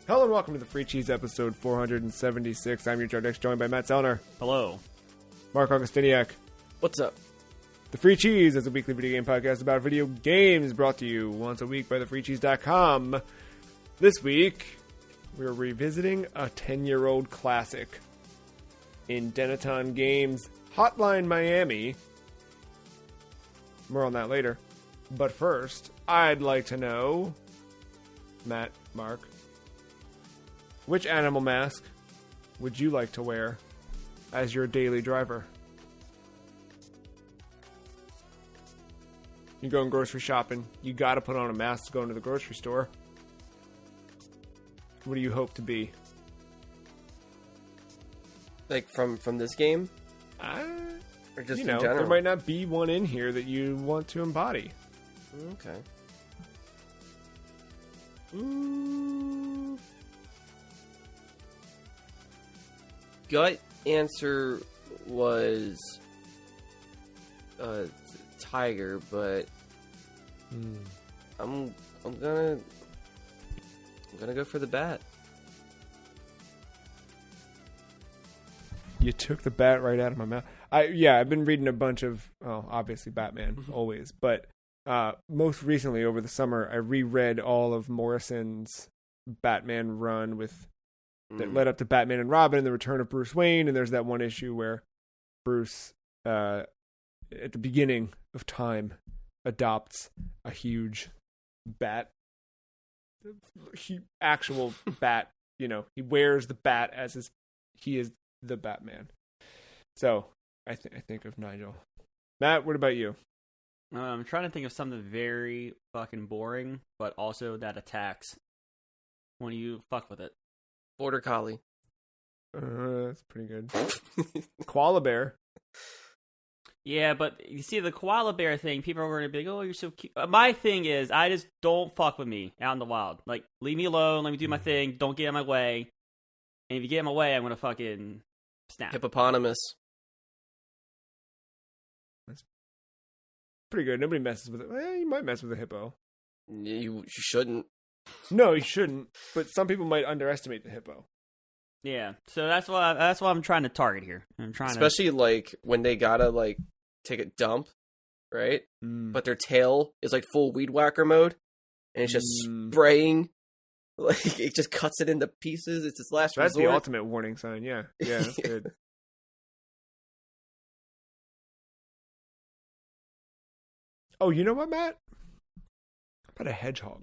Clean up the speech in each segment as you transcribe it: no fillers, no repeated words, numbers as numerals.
Hello and welcome to the Free Cheese episode 476. I'm your Jardex, joined by Matt Zellner. Hello. Mark Augustiniak. What's up? The Free Cheese is a weekly video game podcast about video games brought to you once a week by thefreecheese.com. This week, we're revisiting a 10-year-old classic in Dennaton Games Hotline Miami. More on that later. But first, I'd like to know, Matt, Mark, which animal mask would you like to wear as your daily driver? You're going grocery shopping. You gotta put on a mask to go into the grocery store. What do you hope to be? Like from this game? Or just in general? There might not be one in here that you want to embody. Okay. Gut answer was tiger, but I'm gonna go for the bat. You took the bat right out of my mouth. I've been reading a bunch of, obviously Batman, always, but most recently over the summer, I reread all of Morrison's Batman run that led up to Batman and Robin and the return of Bruce Wayne, and there's that one issue where Bruce, at the beginning of time, adopts a huge bat. Actual bat, he wears the bat as he is the Batman. So, I think of Nigel. Matt, what about you? I'm trying to think of something very fucking boring, but also that attacks when you fuck with it. Border collie. That's pretty good. Koala bear. Yeah, but you see the koala bear thing, people are going to be like, oh, you're so cute. My thing is, I just don't fuck with me out in the wild. Like, leave me alone, let me do my thing, don't get in my way. And if you get in my way, I'm going to fucking snap. Hippopotamus. That's pretty good. Nobody messes with it. Well, you might mess with a hippo. You shouldn't. No, you shouldn't. But some people might underestimate the hippo. Yeah, so that's what I'm trying to target here. Especially like when they gotta take a dump, right? But their tail is like full weed whacker mode, and it's just spraying. Like it just cuts it into pieces. It's its last resort. That's the ultimate warning sign. Yeah, that's good. Oh, you know what, Matt? How about a hedgehog?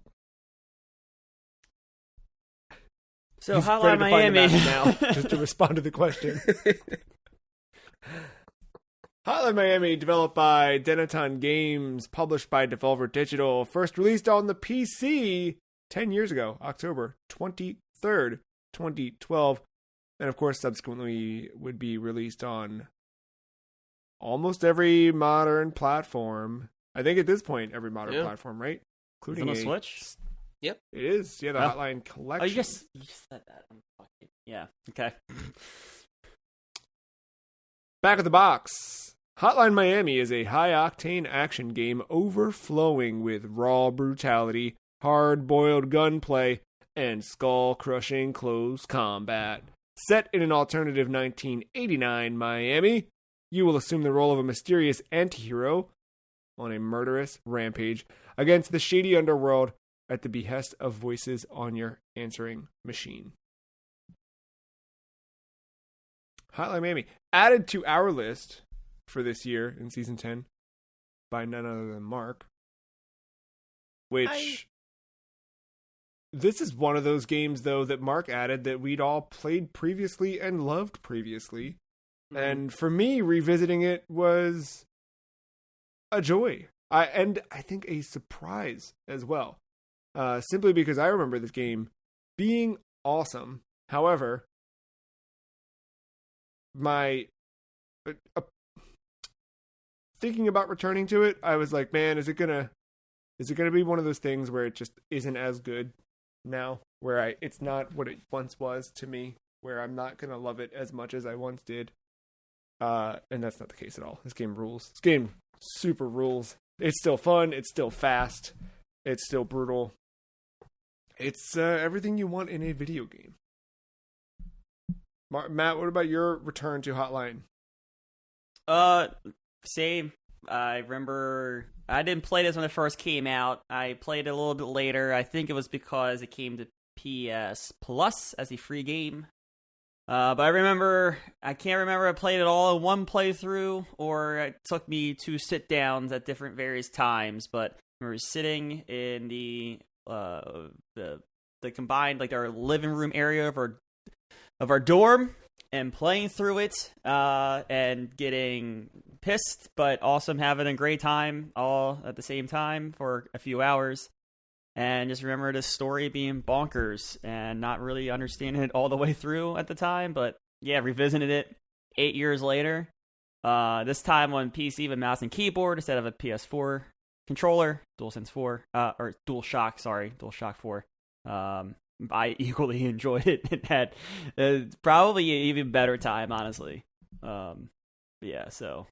So, Hotline Miami. Now, just to respond to the question. Hotline Miami, developed by Dennaton Games, published by Devolver Digital, first released on the PC 10 years ago, October 23rd, 2012, and of course, subsequently would be released on almost every modern platform. I think at this point, every modern platform, right? Including the Switch? Yep. It is. Yeah, the Hotline Collection. Oh, you just said that. I'm fucking... Yeah, okay. Back of the box. Hotline Miami is a high-octane action game overflowing with raw brutality, hard-boiled gunplay, and skull-crushing close combat. Set in an alternative 1989 Miami, you will assume the role of a mysterious anti-hero on a murderous rampage against the shady underworld at the behest of voices on your answering machine. Hotline Miami, added to our list for this year in Season 10 by none other than Mark. This is one of those games, though, that Mark added that we'd all played previously and loved previously. Mm-hmm. And for me, revisiting it was a joy. And I think a surprise as well. Simply because I remember this game being awesome. However, thinking about returning to it, I was like, man, is it gonna be one of those things where it just isn't as good now? Where it's not what it once was to me, where I'm not gonna love it as much as I once did. And that's not the case at all. This game rules. This game super rules. It's still fun. It's still fast. It's still brutal. It's everything you want in a video game. Matt, what about your return to Hotline? Same. I remember I didn't play this when it first came out. I played it a little bit later. I think it was because it came to PS Plus as a free game. But I can't remember I played it all in one playthrough, or it took me 2 sit-downs at different various times. But we were sitting in the combined, like, our living room area of our dorm, and playing through it, and getting pissed, but also having a great time all at the same time for a few hours. And just remember the story being bonkers and not really understanding it all the way through at the time. But yeah, revisited it 8 years later. This time on PC with mouse and keyboard instead of a PS4 controller, DualSense 4, or DualShock 4. I equally enjoyed it and had probably an even better time, honestly. Yeah, so.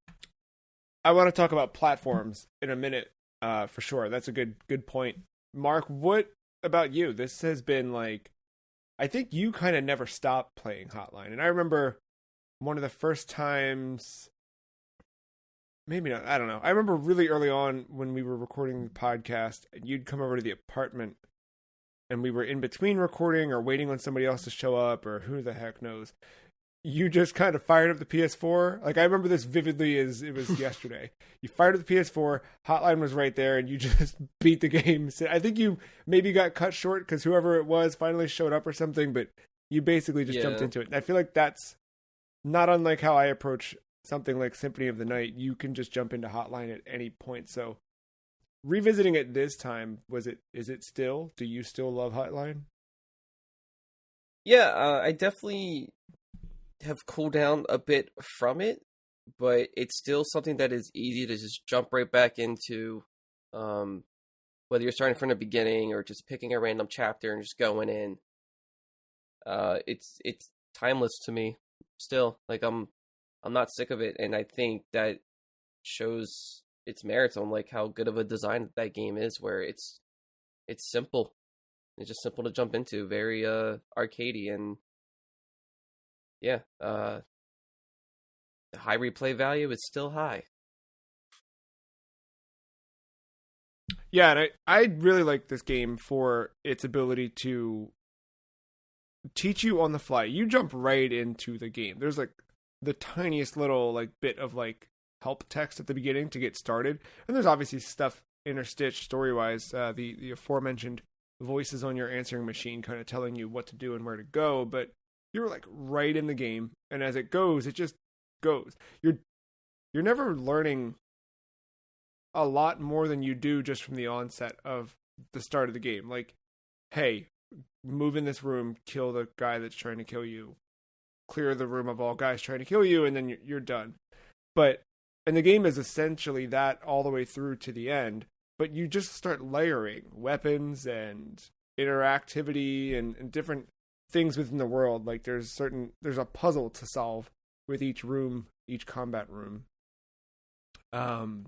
I want to talk about platforms in a minute, for sure. That's a good point. Mark, what about you? This has been like, I think you kind of never stopped playing Hotline. And I remember one of the first times, maybe not, I don't know. I remember really early on when we were recording the podcast, you'd come over to the apartment and we were in between recording or waiting on somebody else to show up, or who the heck knows. You just kind of fired up the PS4. Like, I remember this vividly as it was yesterday. You fired up the PS4, Hotline was right there, and you just beat the game. So I think you maybe got cut short because whoever it was finally showed up or something, but you basically just jumped into it. And I feel like that's not unlike how I approach something like Symphony of the Night. You can just jump into Hotline at any point. So revisiting it this time, is it still? Do you still love Hotline? Yeah, I definitely have cooled down a bit from it, but it's still something that is easy to just jump right back into, whether you're starting from the beginning or just picking a random chapter and just going in. It's timeless to me still. Like, I'm not sick of it, and I think that shows its merits on like how good of a design that game is, where it's simple. It's just simple to jump into, very arcadey, and yeah, the high replay value is still high. Yeah, and I really like this game for its ability to teach you on the fly. You jump right into the game. There's like the tiniest little like bit of like help text at the beginning to get started, and there's obviously stuff interstitched story-wise. The aforementioned voices on your answering machine kind of telling you what to do and where to go, but you're like right in the game, and as it goes, it just goes. You're never learning a lot more than you do just from the onset of the start of the game. Like, hey, move in this room, kill the guy that's trying to kill you, clear the room of all guys trying to kill you, and then you're done. And the game is essentially that all the way through to the end, but you just start layering weapons and interactivity and different things within the world. Like there's a puzzle to solve with each combat room. And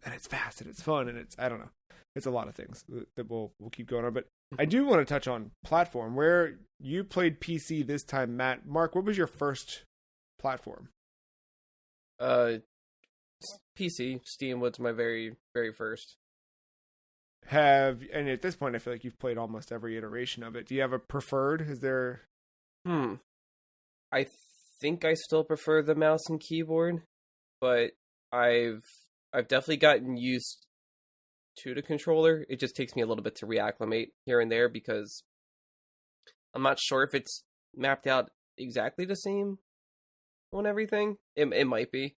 it's fast and it's fun and it's, I don't know, it's a lot of things that we'll keep going on. But I do want to touch on platform, where you played PC this time, Matt. Mark, what was your first platform? PC. Steam was my very, very first. And at this point, I feel like you've played almost every iteration of it. Do you have a preferred? Is there? I think I still prefer the mouse and keyboard, but I've definitely gotten used to the controller. It just takes me a little bit to reacclimate here and there because I'm not sure if it's mapped out exactly the same on everything. It might be.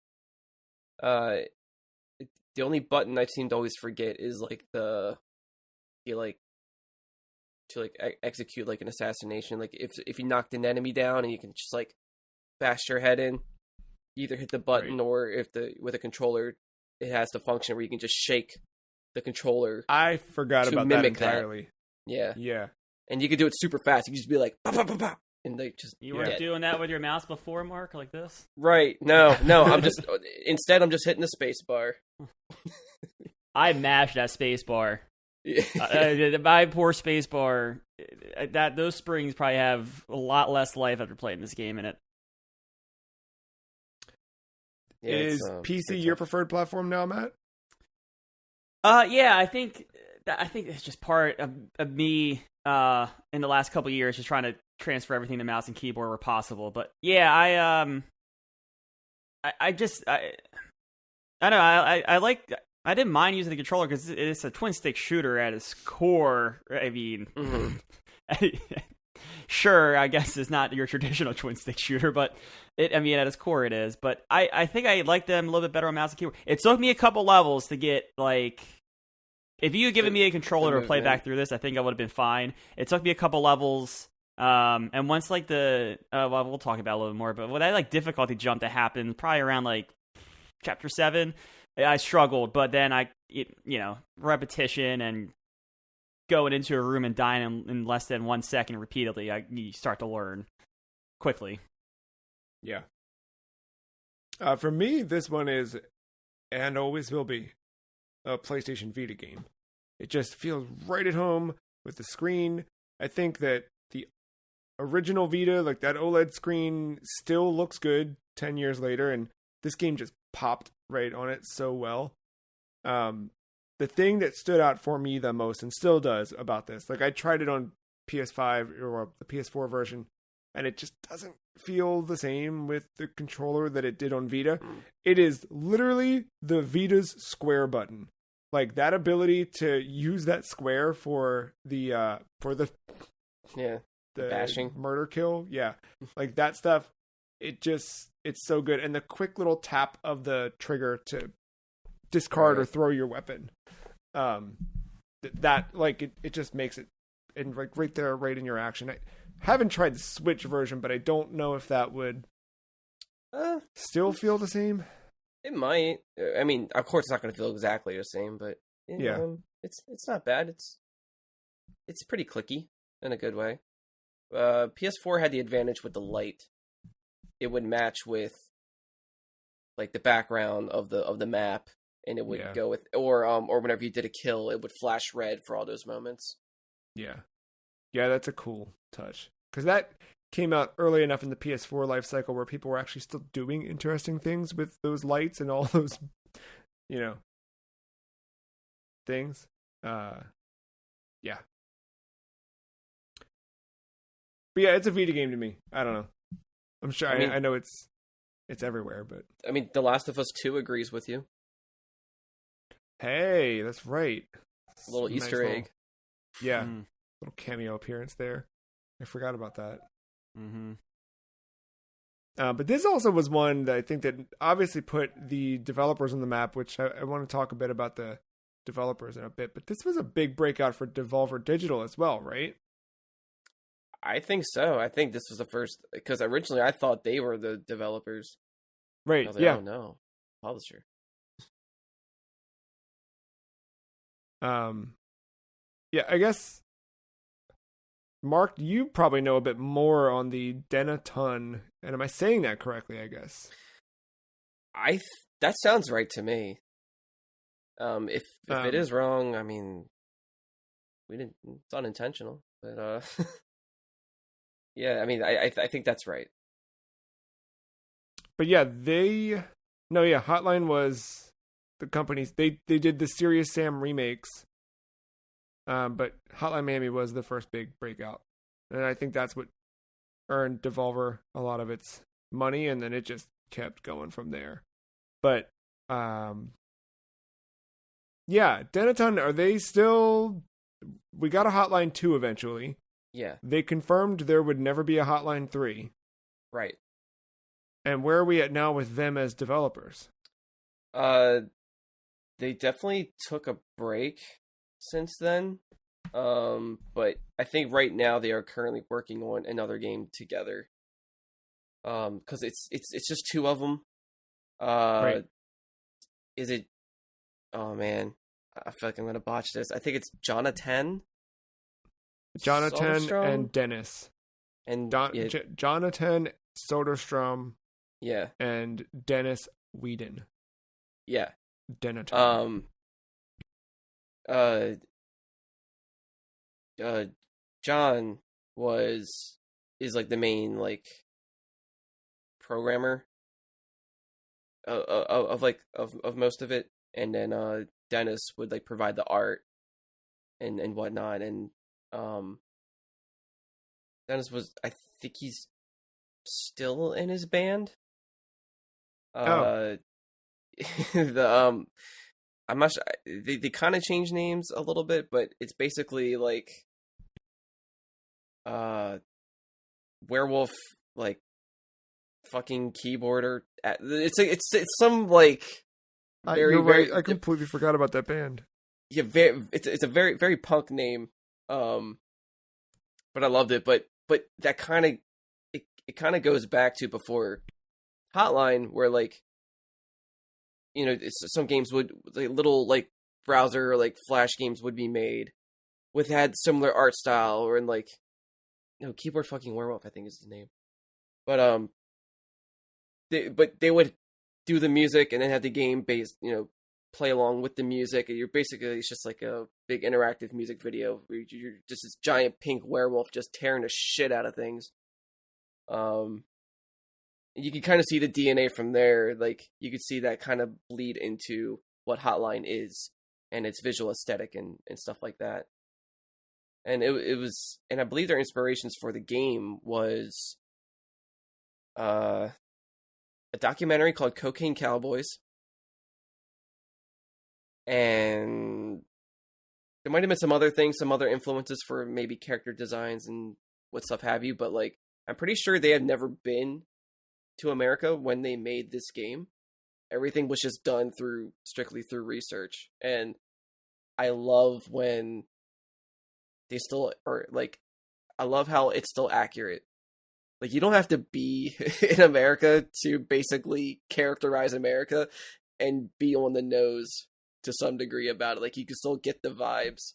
The only button I seem to always forget is like to execute like an assassination. Like if you knocked an enemy down and you can just like bash your head in, you either hit the button, right, or if with a controller it has the function where you can just shake the controller. I forgot about that entirely. Yeah. And you can do it super fast. You can just be like, pop, pop, pop, pop. And they just You weren't doing that with your mouse before, Mark, like this? Right. No. I'm just hitting the space bar. I mashed that space bar. My poor spacebar, those springs probably have a lot less life after playing this game in it. Yeah, Is PC your preferred platform now, Matt? Yeah, I think it's just part of me in the last couple of years, just trying to transfer everything to mouse and keyboard where possible. But yeah, I don't know. I didn't mind using the controller because it's a twin stick shooter at its core. I mean, sure, I guess it's not your traditional twin stick shooter, but at its core it is. But I think I like them a little bit better on mouse and keyboard. It took me a couple levels to get like. If you had given me a controller to play back through this, I think I would have been fine. It took me a couple levels, and once like we'll talk about it a little bit more, but when that like difficulty jump that happened, probably around like chapter 7, I struggled. But then repetition and going into a room and dying in less than 1 second repeatedly, you start to learn quickly. Yeah. For me, this one is, and always will be, a PlayStation Vita game. It just feels right at home with the screen. I think that the original Vita, like that OLED screen, still looks good 10 years later, and this game just popped right on it so well. The thing that stood out for me the most, and still does, about this, like I tried it on PS5 or the PS4 version, and it just doesn't feel the same with the controller that it did on Vita. It is literally the Vita's square button. Like that ability to use that square for the bashing murder kill. Yeah. Like that stuff. It's so good. And the quick little tap of the trigger to discard or throw your weapon. That like it just makes it, and like right there, right in your action. I haven't tried the Switch version, but I don't know if that would still feel the same. It might. I mean, of course, it's not going to feel exactly the same, but it's not bad. It's pretty clicky in a good way. PS4 had the advantage with the light; it would match with like the background of the map, and it would go with or whenever you did a kill, it would flash red for all those moments. Yeah, that's a cool touch because that came out early enough in the PS4 life cycle where people were actually still doing interesting things with those lights and all those, things. Yeah. But yeah, it's a Vita game to me. I don't know. I'm sure. I know it's everywhere, but I mean, The Last of Us 2 agrees with you. Hey, that's right. A little Easter egg. Yeah, little cameo appearance there. I forgot about that. Mm-hmm. But this also was one that I think that obviously put the developers on the map, which I want to talk a bit about the developers in a bit. But this was a big breakout for Devolver Digital as well, right? I think so. I think this was the first, because originally I thought they were the developers. Right. I was like, yeah. Oh no, publisher. Yeah, I guess. Mark, you probably know a bit more on the Dennaton, and am I saying that correctly? I guess. That sounds right to me. If it is wrong, I mean, we didn't. It's unintentional, but yeah, I mean, I think that's right. But yeah, Hotline was the companies. They did the Serious Sam remakes. But Hotline Miami was the first big breakout. And I think that's what earned Devolver a lot of its money, and then it just kept going from there. But, yeah, Dennaton, are they still... We got a Hotline 2 eventually. Yeah. They confirmed there would never be a Hotline 3. Right. And where are we at now with them as developers? They definitely took a break since then, but I think right now they are currently working on another game together. Because it's just two of them. Right. Is it? Oh man, I feel like I'm gonna botch this. I think it's Jonathan Soderstrom? and Dennis, and Jonathan Soderstrom, and Dennis Whedon, Dennaton. John is like the main like programmer of most of it, and then Dennis would like provide the art and whatnot, and Dennis was, I think he's still in his band. The I'm not sure, they kind of changed names a little bit, but it's basically like werewolf like fucking keyboarder. It's some like very, you're right. very, I completely forgot about that band. yeah, it's a very, very punk name. But I loved it. But that kind of it kind of goes back to before Hotline, where like, you know, some games would, like, little like browser or like flash games would be made with had similar art style, or in like, no, keyboard fucking werewolf, I think is the name. But they would do the music and then have the game based, you know, play along with the music, and you're basically, it's just like a big interactive music video where you're just this giant pink werewolf just tearing the shit out of things. You can kind of see the DNA from there. Like, you could see that kind of bleed into what Hotline is and its visual aesthetic and stuff like that. And it was, and I believe their inspirations for the game was a documentary called Cocaine Cowboys. And there might have been some other things, some other influences for maybe character designs and what stuff have you, but like, I'm pretty sure they have never been to America when they made this game. Everything was just done strictly through research. And I love when they still are, like, I love how it's still accurate. Like, you don't have to be in America to basically characterize America and be on the nose to some degree about it. Like, you can still get the vibes.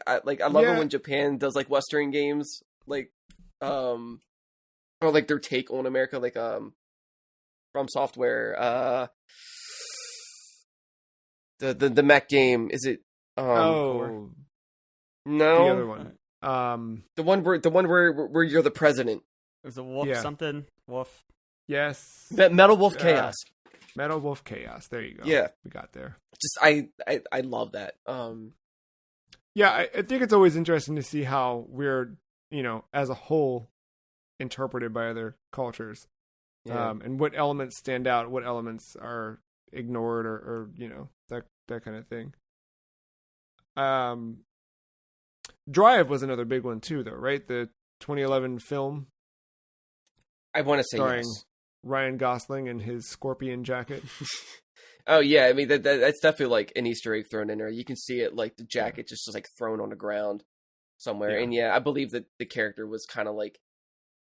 I love it when Japan does like Western games, like or like their take on America, like From Software, the mech game, is it No, the other one. The one where you're the president. There's a wolf something. Wolf. Yes. Metal Wolf Chaos. Metal Wolf Chaos. There you go. Yeah. We got there. Just I love that. Yeah, I think it's always interesting to see how we're, you know, as a whole, interpreted by other cultures. Yeah. And what elements stand out, what elements are ignored, or you know, that kind of thing. Drive was another big one too, though, right? The 2011 film. I want to say starring yes. Ryan Gosling in his scorpion jacket. Oh yeah, I mean that's definitely like an Easter egg thrown in there. You can see it, like the jacket just like thrown on the ground somewhere. And yeah, I believe that the character was kind of like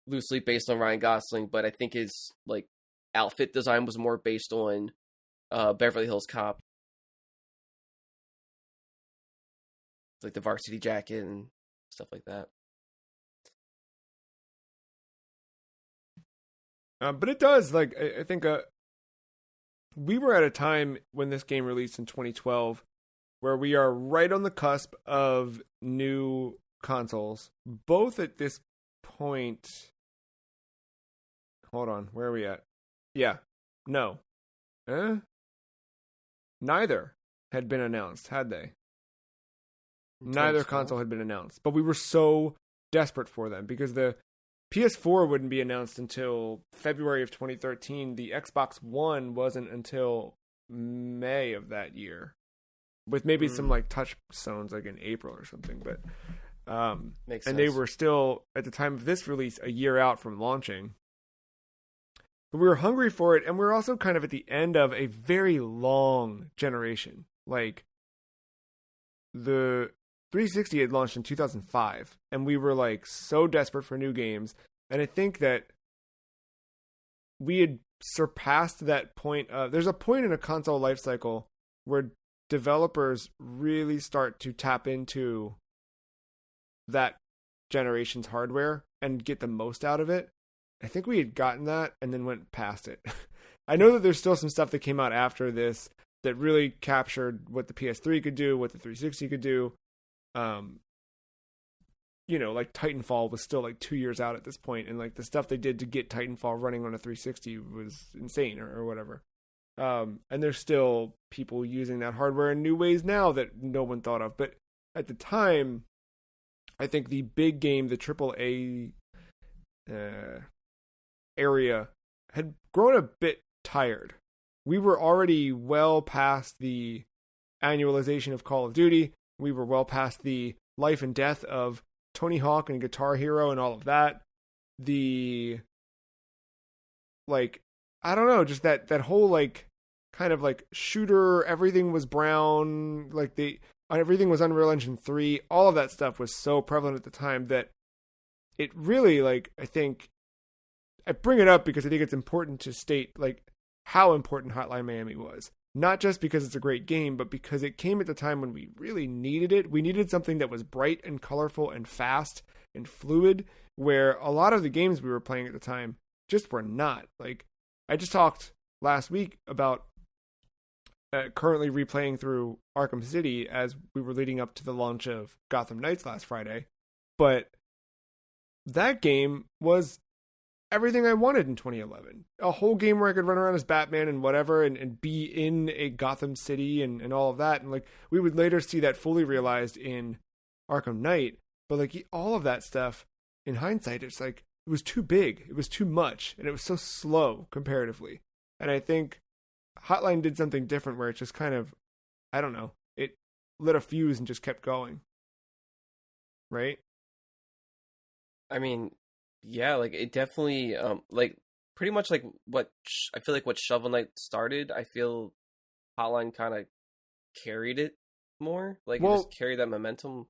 loosely based on Ryan Gosling, but I think his like outfit design was more based on Beverly Hills Cop, like the varsity jacket and stuff like that. But it does, like, I think we were at a time when this game released in 2012 where we are right on the cusp of new consoles, both at this point. Hold on, where are we at? Yeah, no. Neither had been announced, had they? Neither console had been announced, but we were so desperate for them because the PS4 wouldn't be announced until February of 2013. The Xbox One wasn't until May of that year, with maybe some like touchstones like in April or something. But Makes and sense. they were still at the time of this release a year out from launching. But we were hungry for it, and we were also kind of at the end of a very long generation. Like, the 360 had launched in 2005, and we were like so desperate for new games. And I think that we had surpassed that point of, there's a point in a console life cycle where developers really start to tap into that generation's hardware and get the most out of it. I think we had gotten that and then went past it. I know that there's still some stuff that came out after this that really captured what the PS3 could do, what the 360 could do. like Titanfall was still like 2 years out at this point, and like the stuff they did to get Titanfall running on a 360 was insane or whatever. And there's still people using that hardware in new ways now that no one thought of. But at the time, I think the big game, the AAA area, had grown a bit tired. We were already well past the annualization of Call of Duty. We were well past the life and death of Tony Hawk and Guitar Hero and all of that. The, like, I don't know, just that whole, like, kind of, like, shooter, everything was brown, like, everything was Unreal Engine 3. All of that stuff was so prevalent at the time that it really, like, I bring it up because I think it's important to state, like, how important Hotline Miami was. Not just because it's a great game, but because it came at the time when we really needed it. We needed something that was bright and colorful and fast and fluid, where a lot of the games we were playing at the time just were not. Like, I just talked last week about currently replaying through Arkham City as we were leading up to the launch of Gotham Knights last Friday. But that game was everything I wanted in 2011. A whole game where I could run around as Batman and whatever and be in a Gotham City and all of that. And like, we would later see that fully realized in Arkham Knight. But like, all of that stuff, in hindsight, it's like, it was too big. It was too much. And it was so slow comparatively. And I think Hotline did something different where it just kind of, I don't know, it lit a fuse and just kept going. Right? I mean, yeah, like it definitely, like pretty much like what I feel like what Shovel Knight started. I feel Hotline kind of carried it more, like it just carried that momentum,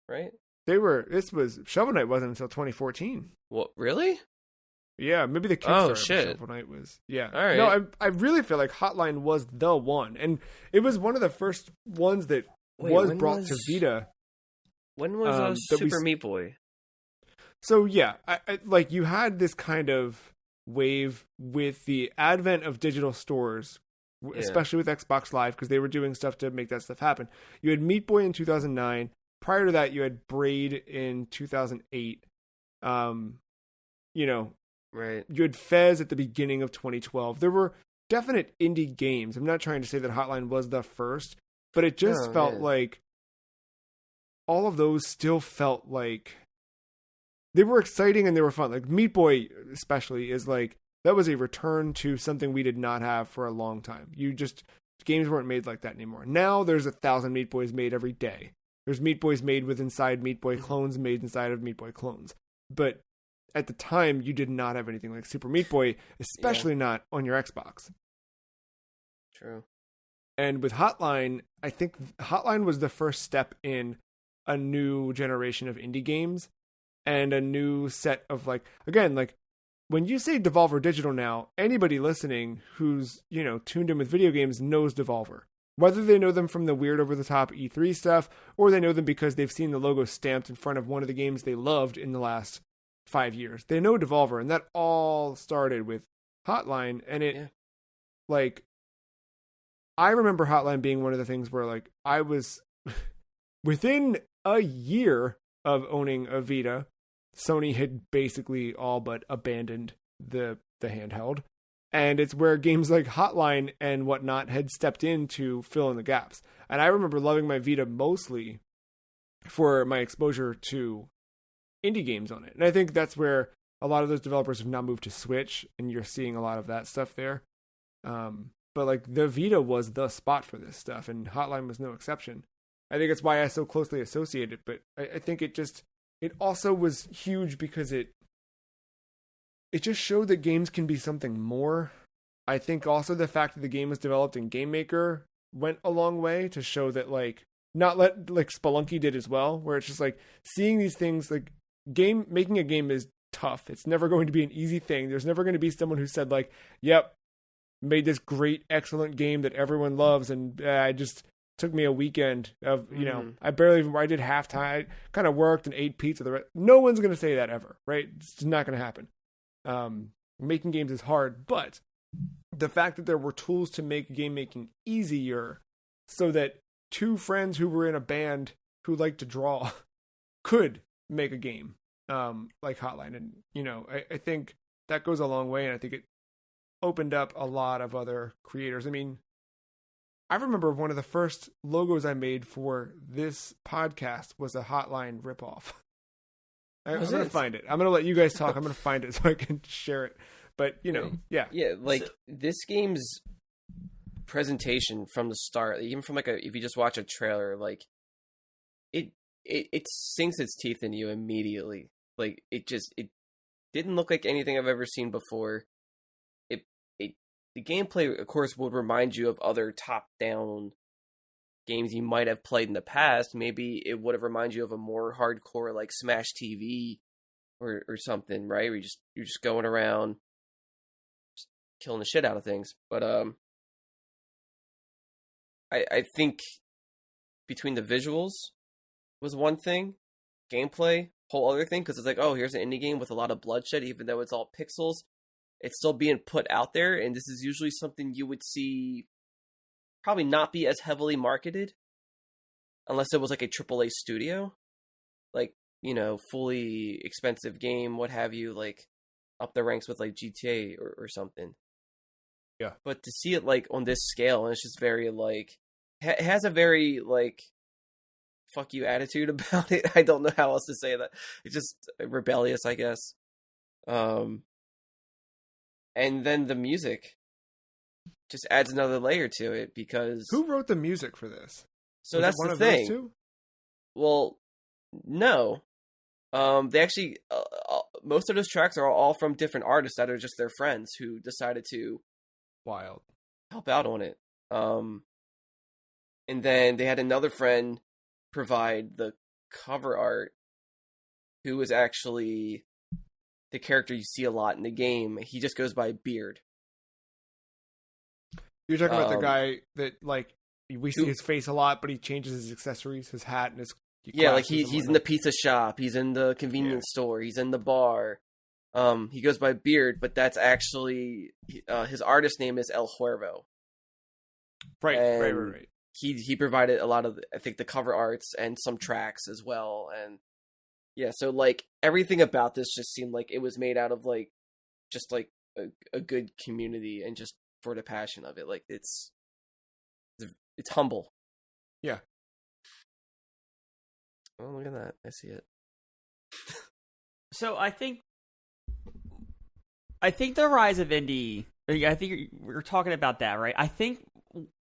right? Shovel Knight wasn't until 2014. What, really? Yeah, maybe the Kickstarter of Shovel Knight was. Yeah, all right. No, I really feel like Hotline was the one, and it was one of the first ones that was brought to Vita. When was Super Meat Boy? So yeah, I like you had this kind of wave with the advent of digital stores, especially with Xbox Live, because they were doing stuff to make that stuff happen. You had Meat Boy in 2009. Prior to that, you had Braid in 2008. Right. You had Fez at the beginning of 2012. There were definite indie games. I'm not trying to say that Hotline was the first, but it just felt like all of those still felt like they were exciting and they were fun. Like Meat Boy especially is like, that was a return to something we did not have for a long time. Games weren't made like that anymore. Now there's 1,000 Meat Boys made every day. There's Meat Boys made with inside Meat Boy clones made inside of Meat Boy clones. But at the time, you did not have anything like Super Meat Boy, especially not on your Xbox. True. And with Hotline, I think Hotline was the first step in a new generation of indie games and a new set of like, again, like when you say Devolver Digital now, anybody listening who's, tuned in with video games knows Devolver. Whether they know them from the weird over-the-top E3 stuff, or they know them because they've seen the logo stamped in front of one of the games they loved in the last 5 years. They know Devolver, and that all started with Hotline, and like, I remember Hotline being one of the things where, like, I was, within a year of owning a Vita, Sony had basically all but abandoned the handheld. And it's where games like Hotline and whatnot had stepped in to fill in the gaps. And I remember loving my Vita mostly for my exposure to indie games on it. And I think that's where a lot of those developers have now moved to Switch, and you're seeing a lot of that stuff there. But like the Vita was the spot for this stuff, and Hotline was no exception. I think it's why I so closely associate it, but I think it also was huge because it just showed that games can be something more. I think also the fact that the game was developed in Game Maker went a long way to show that, like, like Spelunky did as well, where it's just like seeing these things, like making a game is tough. It's never going to be an easy thing. There's never going to be someone who said like, yep, made this great, excellent game that everyone loves. And I just took me a weekend of, I did halftime. I kind of worked and ate pizza. No one's going to say that ever, right? It's not going to happen. Making games is hard, but the fact that there were tools to make game making easier so that two friends who were in a band who liked to draw could make a game like Hotline. And, I think that goes a long way, and I think it opened up a lot of other creators. I mean, I remember one of the first logos I made for this podcast was a Hotline ripoff. I'm going to find it. I'm going to let you guys talk. I'm going to find it so I can share it. But, yeah. Yeah, this game's presentation from the start, even from if you just watch a trailer, it sinks its teeth into you immediately. Like, it didn't look like anything I've ever seen before. The gameplay, of course, would remind you of other top-down games you might have played in the past. Maybe it would have reminded you of a more hardcore, like Smash TV or something, right? Where you're just going around just killing the shit out of things. But I think between the visuals was one thing, gameplay, whole other thing, because it's like, oh, here's an indie game with a lot of bloodshed, even though it's all pixels. It's still being put out there, and this is usually something you would see probably not be as heavily marketed unless it was like a AAA studio, like, fully expensive game, what have you, like up the ranks with like GTA or something. Yeah. But to see it like on this scale, and it's just very like, it has a very like fuck you attitude about it. I don't know how else to say that. It's just rebellious, I guess. And then the music just adds another layer to it, because who wrote the music for this? So that's the thing. Those two? Well, no. They actually most of those tracks are all from different artists that are just their friends who decided to help out on it. And then they had another friend provide the cover art, who was actually the character you see a lot in the game. He just goes by Beard. You're talking about the guy that, like, we see his face a lot, but he changes his accessories, his hat, and his he's in the pizza shop, he's in the convenience store, he's in the bar. He goes by Beard, but that's actually his artist name is El Huervo. Right. He provided a lot of, I think, the cover arts and some tracks as well, and yeah, so like everything about this just seemed like it was made out of like just like a good community, and just for the passion of it. Like it's humble. Yeah. Oh, look at that. I see it. So I think the rise of indie, I think we're talking about that, right? I think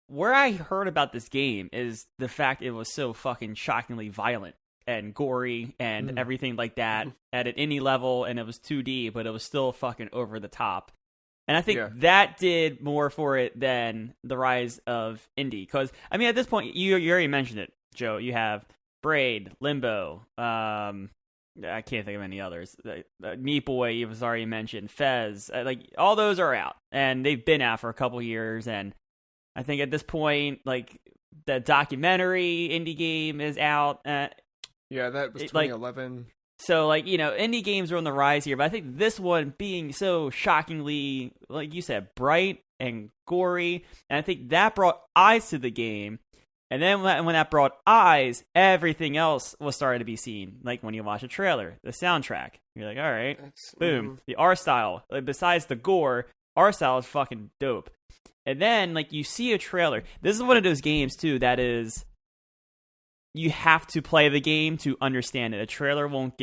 where I heard about this game is the fact it was so fucking shockingly violent and gory and everything like that at an indie level, and it was 2D, but it was still fucking over the top. And I think that did more for it than the rise of indie. Because, I mean, at this point, you already mentioned it, Joe. You have Braid, Limbo, I can't think of any others. Meat Boy was already mentioned, Fez. Like, all those are out. And they've been out for a couple years. And I think at this point, like, the documentary indie game is out. Yeah, that was 2011. So, like, indie games are on the rise here, but I think this one being so shockingly, like you said, bright and gory, and I think that brought eyes to the game. And then when that brought eyes, everything else was starting to be seen. Like when you watch a trailer, the soundtrack, you're like, all right, boom. The art style, like, besides the gore, art style is fucking dope. And then, like, you see a trailer. This is one of those games too that is, you have to play the game to understand it. A trailer won't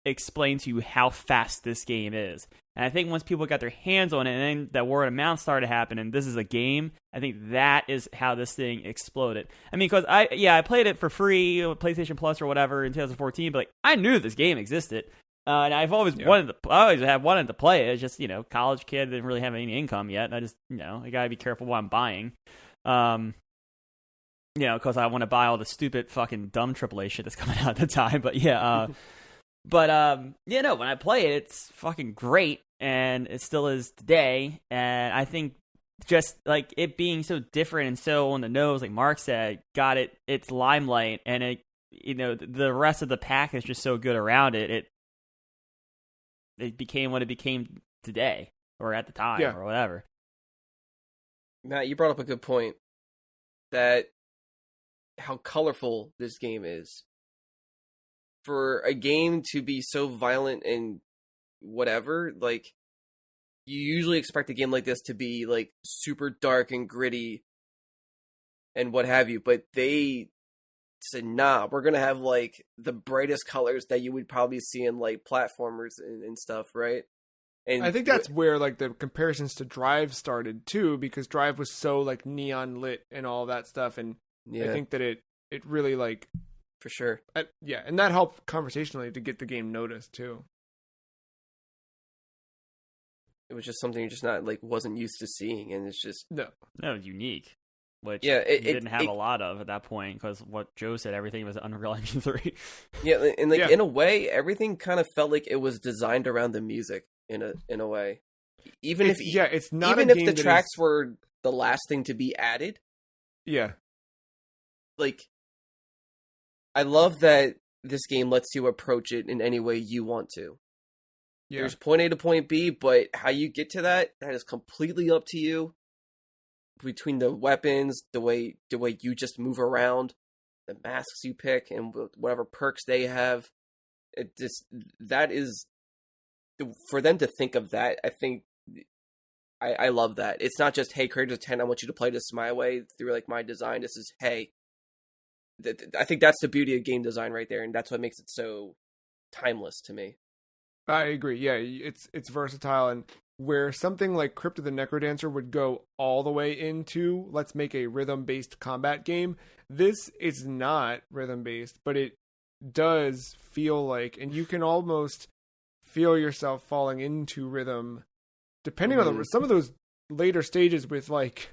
explain to you how fast this game is. And I think once people got their hands on it, and then that word of mouth started happening, this is a game, I think that is how this thing exploded. I mean, because I played it for free, PlayStation Plus or whatever in 2014, but like, I knew this game existed. And I've always wanted to play it. It's just, college kid, didn't really have any income yet. And I just, I gotta be careful what I'm buying. Because I want to buy all the stupid fucking dumb AAA shit that's coming out at the time. But yeah, when I play it, it's fucking great, and it still is today. And I think just like it being so different and so on the nose, like Mark said, got its limelight, and it, the rest of the pack is just so good around it. It became what it became today, or at the time, or whatever. Matt, you brought up a good point, that how colorful this game is. for a game to be so violent and whatever, like, you usually expect a game like this to be like super dark and gritty and what have you, but they said, nah, we're gonna have like the brightest colors that you would probably see in like platformers and stuff, right? And I think that's where like the comparisons to Drive started too, because Drive was so like neon lit and all that stuff, and I think that it really like for sure, and that helped conversationally to get the game noticed too. It was just something you're just not like wasn't used to seeing, and it's just no unique. Which it didn't have a lot of at that point, because what Joe said, everything was Unreal Engine 3. Yeah, and like in a way, everything kind of felt like it was designed around the music in a way. Even if it's not even if the tracks were the last thing to be added. Yeah, like I love that this game lets you approach it in any way you want to. Yeah. There's point A to point B, but how you get to that is completely up to you. Between the weapons, the way you just move around, the masks you pick, and whatever perks they have, that is for them to think of that. I think I love that. It's not just, hey, creators of 10, I want you to play this my way through like my design. This is, hey, I think that's the beauty of game design right there, and that's what makes it so timeless to me. I agree. Yeah, it's versatile, and where something like Crypt of the Necrodancer would go all the way into, let's make a rhythm-based combat game, this is not rhythm-based, but it does feel like, and you can almost feel yourself falling into rhythm, depending on some of those later stages with, like,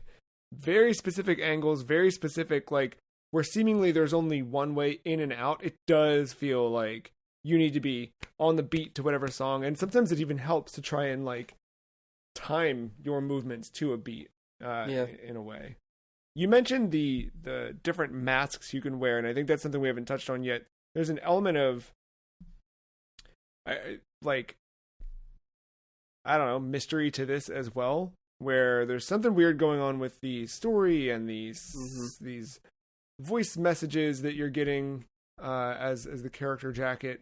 very specific angles, very specific, like, where seemingly there's only one way in and out. It does feel like you need to be on the beat to whatever song, and sometimes it even helps to try and, like, time your movements to a beat in a way. You mentioned the different masks you can wear, and I think that's something we haven't touched on yet. There's an element of I don't know, mystery to this as well, where there's something weird going on with the story and these voice messages that you're getting as the character Jacket.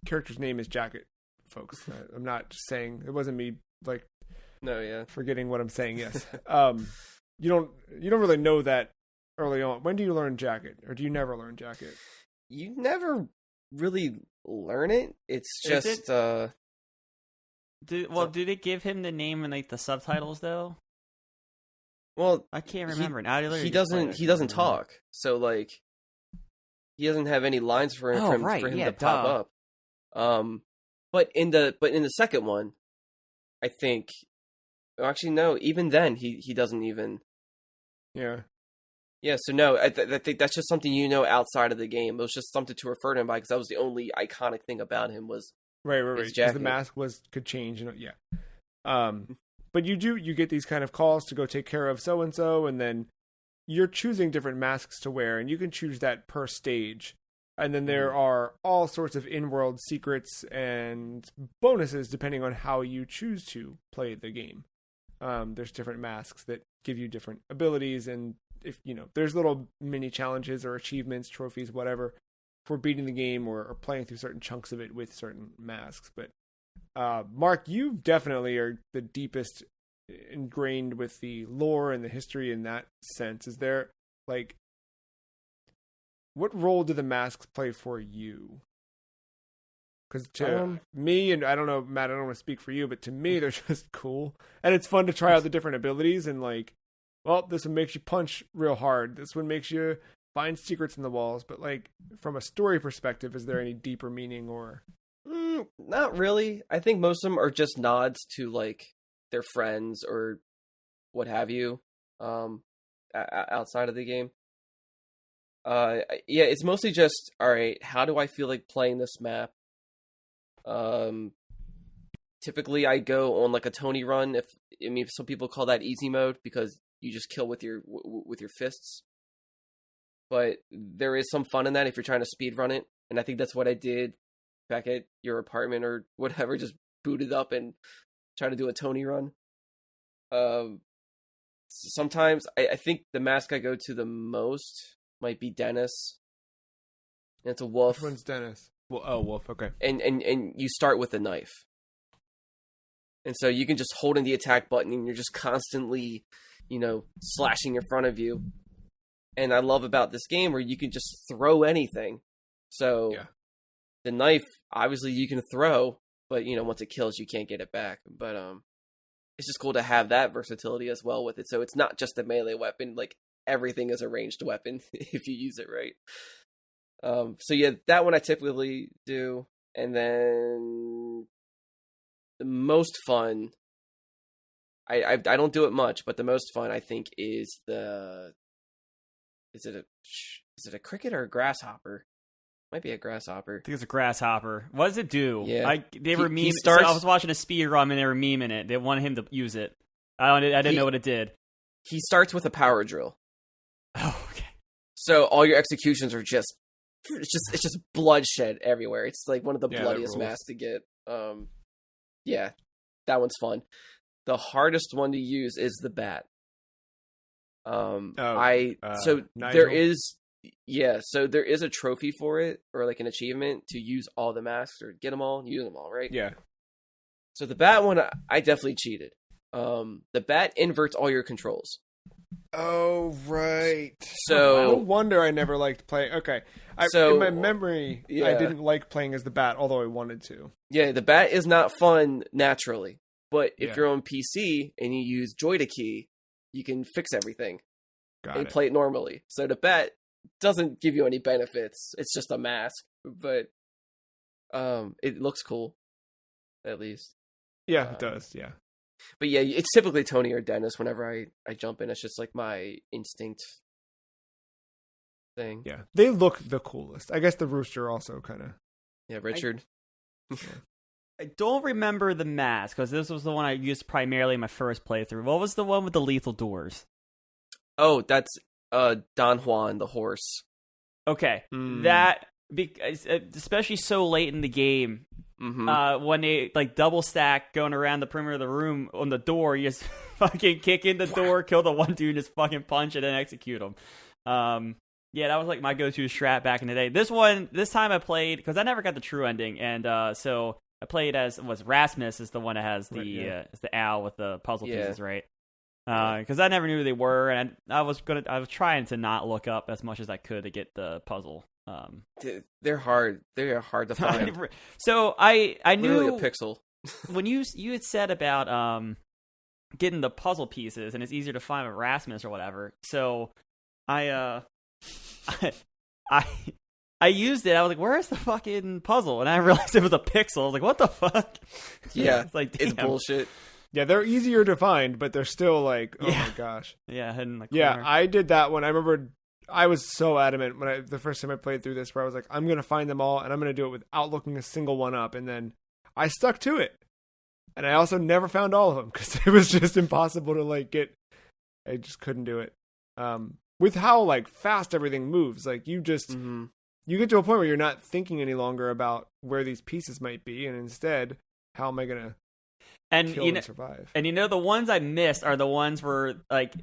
Character's name is Jacket, folks. I'm not just saying, it wasn't me like forgetting what I'm saying. Yes. You don't really know that early on. When do you learn Jacket, or do you never learn Jacket? You never really learn it. It's just do they give him the name in like the subtitles though? Well, I can't remember now. He doesn't talk, so like he doesn't have any lines for him to pop up. But in the second one, I think. Actually, no. Even then, he doesn't even. Yeah. Yeah. So no, I think that's just something outside of the game. It was just something to refer to him by, because that was the only iconic thing about him was right. Because the mask could change. But you get these kind of calls to go take care of so and so, and then you're choosing different masks to wear, and you can choose that per stage. And then there are all sorts of in-world secrets and bonuses depending on how you choose to play the game. There's different masks that give you different abilities, and if there's little mini challenges or achievements, trophies, whatever, for beating the game or playing through certain chunks of it with certain masks. But Mark, you definitely are the deepest ingrained with the lore and the history in that sense. Is there like, what role do the masks play for you? Because to me, and I don't know, Matt, I don't want to speak for you, but to me, they're just cool. And it's fun to try out the different abilities, and like, well, this one makes you punch real hard. This one makes you find secrets in the walls. But like, from a story perspective, is there any deeper meaning or? Not really. I think most of them are just nods to like their friends or what have you, outside of the game. It's mostly just, all right, how do I feel like playing this map? Typically I go on like a Tony run. Some people call that easy mode because you just kill with your fists. But there is some fun in that if you're trying to speed run it, and I think that's what I did back at your apartment or whatever. Just booted up and try to do a Tony run. Sometimes I think the mask I go to the most might be Dennis, And it's a wolf. Which one's Dennis? Well, wolf. Okay. And you start with a knife. And so you can just hold in the attack button and you're just constantly, slashing in front of you. And I love about this game where you can just throw anything. So the knife, obviously you can throw, but once it kills, you can't get it back. But it's just cool to have that versatility as well with it. So it's not just a melee weapon, like everything is a ranged weapon if you use it right. So yeah, that one I typically do. And then the most fun, I don't do it much, but the most fun I think is is it a cricket or a grasshopper? Might be a grasshopper. I think it's a grasshopper. What does it do? Yeah. They were memeing. Starts... So I was watching a speed run and they were memeing it. They wanted him to use it. I didn't know what it did. He starts with a power drill. Oh, okay. So all your executions are just bloodshed everywhere. It's like one of the bloodiest masks to get. Yeah, that one's fun. The hardest one to use is the bat. There is a trophy for it, or like an achievement to use all the masks or get them all and use them all, right? Yeah. So the bat one, I definitely cheated. The bat inverts all your controls. Oh, right. So no wonder I never liked playing. Okay. In my memory, I didn't like playing as the bat, although I wanted to. Yeah, the bat is not fun naturally. But if you're on PC and you use Joy-to key, you can fix everything and play it normally. So the bat doesn't give you any benefits. It's just a mask. But it looks cool, at least. Yeah, it does, yeah. But yeah, it's typically Tony or Dennis whenever I jump in. It's just like my instinct thing. Yeah, they look the coolest. I guess the rooster also kind of. Yeah, Richard. I don't remember the mask because this was the one I used primarily in my first playthrough. What was the one with the lethal doors? Oh, that's Don Juan, the horse. Okay, that especially so late in the game. Mm-hmm. When they like double stack going around the perimeter of the room on the door, you just fucking kick in the door, kill the one dude, and just fucking punch it and execute him. Yeah, that was like my go-to strat back in the day. This time I played because I never got the true ending, and so I played as Rasmus is the one that has is the owl with the puzzle pieces, right? Because I never knew who they were, and I was trying to not look up as much as I could to get the puzzle. They're hard. They're hard to find. So I knew literally a pixel. When you had said about getting the puzzle pieces and it's easier to find with Rasmus or whatever. So I used it. I was like, "Where's the fucking puzzle?" And I realized it was a pixel. I was like, "What the fuck?" Yeah, it's like it's bullshit. Yeah, they're easier to find, but they're still like, oh my gosh. Yeah, hidden in the corner. Yeah, I did that one. I remember I was so adamant when the first time I played through this, where I was like, I'm gonna find them all, and I'm gonna do it without looking a single one up, and then I stuck to it. And I also never found all of them because it was just impossible to get. I just couldn't do it. With how fast everything moves, you just you get to a point where you're not thinking any longer about where these pieces might be, and instead, how am I gonna kill and survive? And the ones I missed are the ones where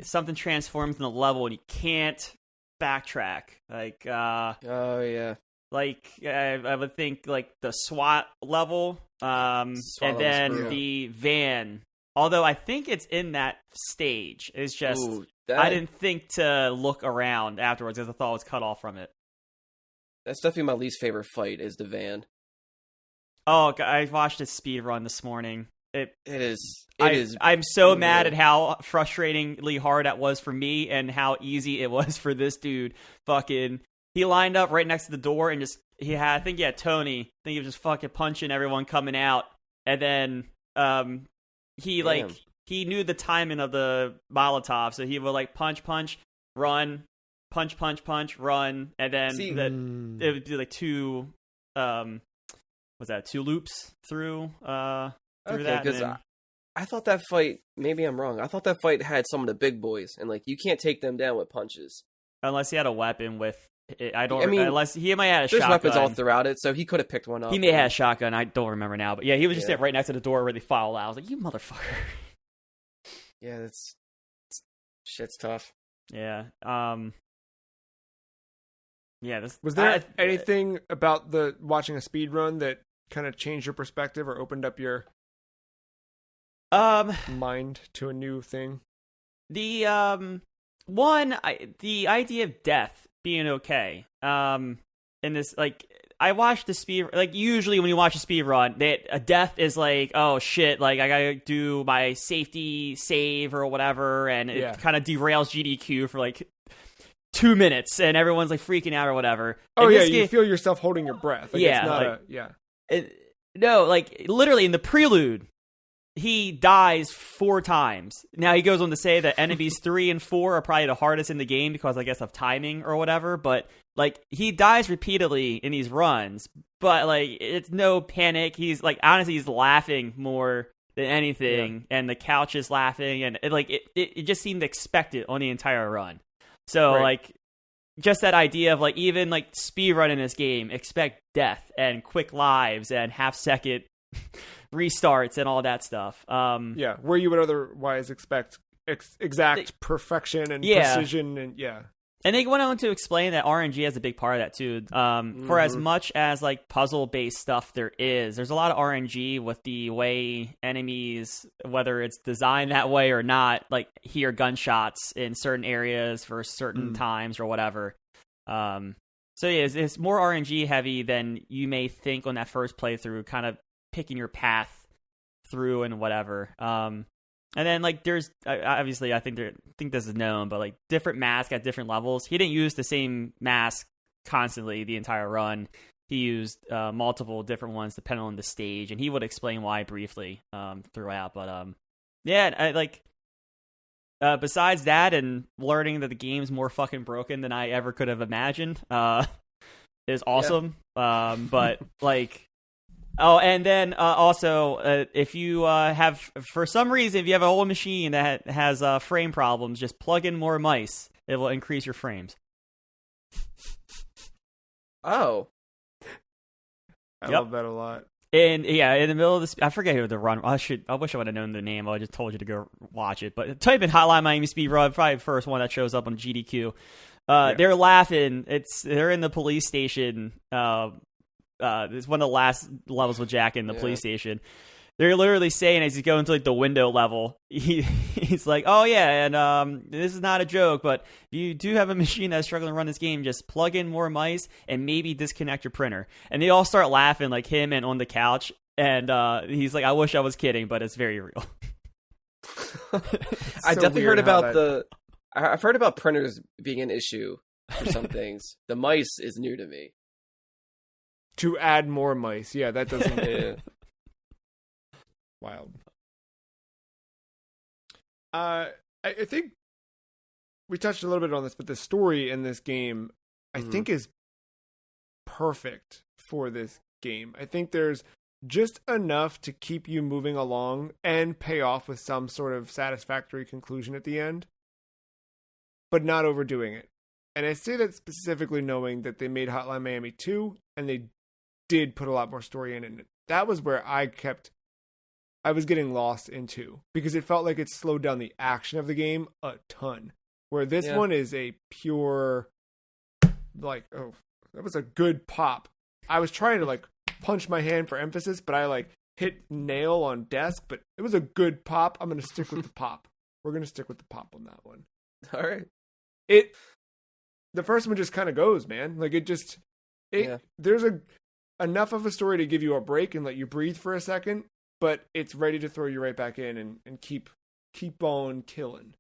something transforms in the level and you can't backtrack. Oh yeah. I would think the SWAT level, and then the van. Although I think it's in that stage. It's just I didn't think to look around afterwards because I thought I was cut off from it. That's definitely my least favorite fight is the van. Oh, I watched a speed run this morning. It is. I'm so mad at how frustratingly hard that was for me and how easy it was for this dude. Fucking, he lined up right next to the door and I think he had Tony. I think he was just fucking punching everyone coming out. And then he knew the timing of the Molotov, so he would punch, run, punch, run, and then it would do two two loops through that. Because I thought that fight, maybe I'm wrong, I thought that fight had some of the big boys, and you can't take them down with punches. Unless he had a weapon with unless he might have had a there's shotgun. There's weapons all throughout it, so he could have picked one up. He may have had a shotgun, I don't remember now, but yeah, he was just right next to the door where they file out. I was like, you motherfucker. Yeah, shit's tough. Yeah. Yeah, was there anything about the watching a speed run that kind of changed your perspective or opened up your mind to a new thing? The the idea of death being okay. In this, like, I watched the speed, like, usually when you watch a speed run, that a death is like, oh shit, like I gotta do my safety save or whatever, and it kind of derails GDQ for like 2 minutes, and everyone's like freaking out or whatever. Oh yeah, you feel yourself holding your breath. Like, yeah, no, like literally in the prelude, he dies 4 times. Now he goes on to say that enemies 3 and 4 are probably the hardest in the game because I guess of timing or whatever, but like he dies repeatedly in these runs, but like it's no panic. He's like, honestly, he's laughing more than anything, and the couch is laughing, and it just seemed expected on the entire run. So like just that idea of like even like speed run in this game, expect death and quick lives and half-second restarts and all that stuff. Where you would otherwise expect exact perfection and precision and And they went on to explain that RNG has a big part of that too. For as much as like puzzle-based stuff there's a lot of RNG with the way enemies, whether it's designed that way or not, like hear gunshots in certain areas for certain times or whatever. So yeah, it's more RNG heavy than you may think on that first playthrough, kind of picking your path through and whatever. And then, like, there's obviously, I think this is known, but like different masks at different levels. He didn't use the same mask constantly the entire run. He used multiple different ones depending on the stage, and he would explain why briefly throughout. But besides that, and learning that the game's more fucking broken than I ever could have imagined, is awesome. Yeah. But like. Oh, and then also, if you have, for some reason, if you have an old machine that has frame problems, just plug in more mice. It will increase your frames. Oh. I love that a lot. And yeah, in the middle of this, I forget who the run. I wish I would have known the name. I just told you to go watch it. But type in Hotline Miami Speed Run, probably the first one that shows up on GDQ. They're laughing. They're in the police station. It's one of the last levels with Jack in the police station. They're literally saying as he's going to like the window level, he's like, "Oh yeah, and this is not a joke, but if you do have a machine that's struggling to run this game, just plug in more mice and maybe disconnect your printer." And they all start laughing, like him and on the couch. And he's like, "I wish I was kidding, but it's very real." I definitely heard about I've heard about printers being an issue for some things. The mice is new to me. To add more mice. Yeah, that doesn't... Wild. I think we touched a little bit on this, but the story in this game, I think, is perfect for this game. I think there's just enough to keep you moving along and pay off with some sort of satisfactory conclusion at the end, but not overdoing it. And I say that specifically knowing that they made Hotline Miami 2, and they did put a lot more story in it. And that was where I was getting lost into, because it felt like it slowed down the action of the game a ton. Where this one is a pure, like, oh, that was a good pop. I was trying to like punch my hand for emphasis, but I like hit nail on desk, but it was a good pop. I'm going to stick with the pop. We're going to stick with the pop on that one. All right. The first one just kind of goes, man. Like there's enough of a story to give you a break and let you breathe for a second, but it's ready to throw you right back in and keep on killing.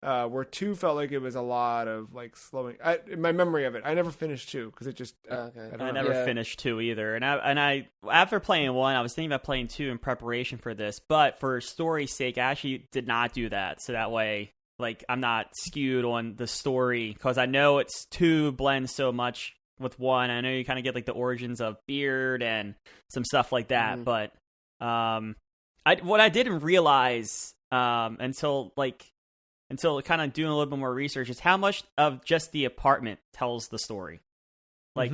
Where 2 felt like it was a lot of like slowing. My memory of it, I never finished 2 because it just. I never finished 2 either, and I after playing 1, I was thinking about playing 2 in preparation for this, but for story's sake, I actually did not do that, so that way, like, I'm not skewed on the story because I know it's 2 blends so much with 1. I know you kind of get like the origins of Beard and some stuff like that, but what I didn't realize until kind of doing a little bit more research is how much of just the apartment tells the story. Like,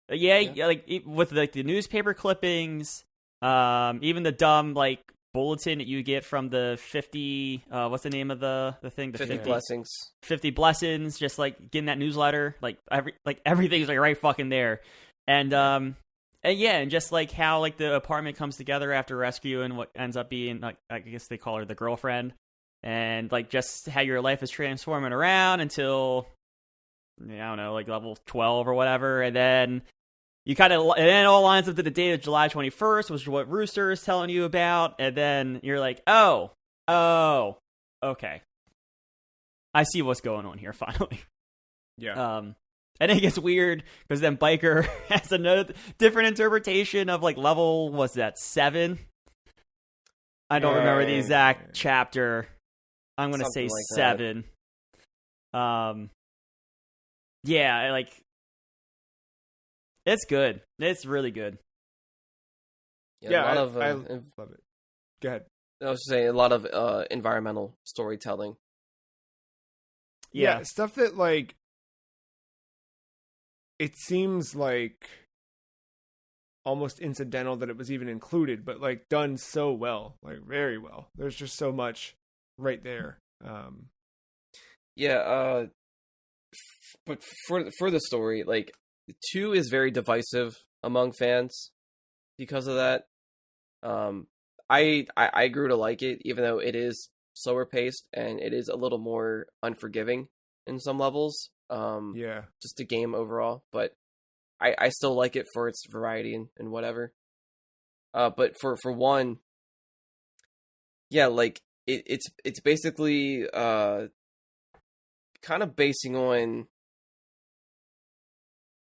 like with like the newspaper clippings, even the dumb like bulletin that you get from the 50. What's the name of the thing? The 50 blessings. 50 blessings. Just like getting that newsletter. Like everything's like right fucking there. And yeah, and just like how like the apartment comes together after rescue and what ends up being like, I guess they call her the girlfriend, and like just how your life is transforming around until I don't know, like level 12 or whatever, and then you kind of, and then it all lines up to the date of July 21st, which is what Rooster is telling you about, and then you're like, oh, okay, I see what's going on here finally. Yeah. And it gets weird because then Biker has another different interpretation of like level, what's that, 7? I don't remember the exact chapter. I'm going to say like 7. Yeah, like, it's good. It's really good. Yeah, I love it. Go ahead. I was saying a lot of environmental storytelling. Yeah, stuff that like it seems like almost incidental that it was even included, but like done so well, like very well. There's just so much right there. But for the story, like 2 is very divisive among fans because of that. I grew to like it, even though it is slower paced and it is a little more unforgiving in some levels. Just the game overall, but I still like it for its variety and whatever. But for 1, yeah, like it's basically kind of basing on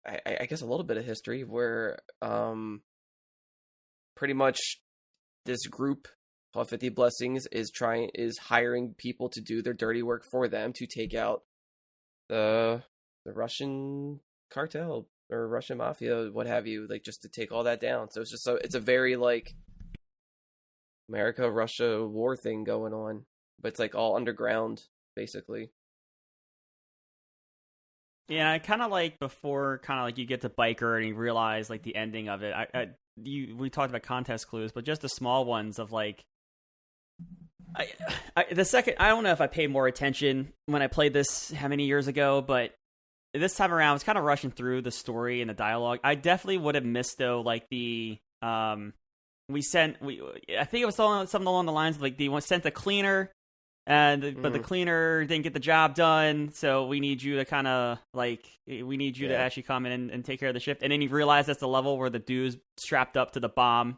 I guess a little bit of history where pretty much this group called 50 Blessings is hiring people to do their dirty work for them to take out the Russian cartel or Russian mafia, what have you, like just to take all that down. So it's a very like America-Russia war thing going on, but it's like all underground basically. Yeah, I kind of like before, kind of like you get to Biker and you realize like the ending of it. We talked about contest clues, but just the small ones of like, I don't know if I paid more attention when I played this how many years ago, but this time around I was kind of rushing through the story and the dialogue. I definitely would have missed though, like the I think it was something along the lines of like they sent the cleaner. But the cleaner didn't get the job done, so we need you to kind of like to actually come in and take care of the shift. And then you realize that's the level where the dude's strapped up to the bomb,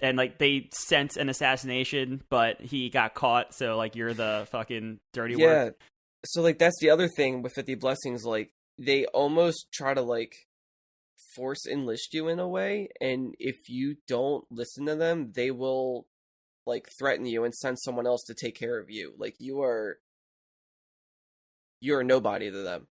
and like they sent an assassination, but he got caught. So like you're the fucking dirty work. So like that's the other thing with 50 Blessings. Like they almost try to like force enlist you in a way, and if you don't listen to them, they will like threaten you and send someone else to take care of you. Like you're nobody to them.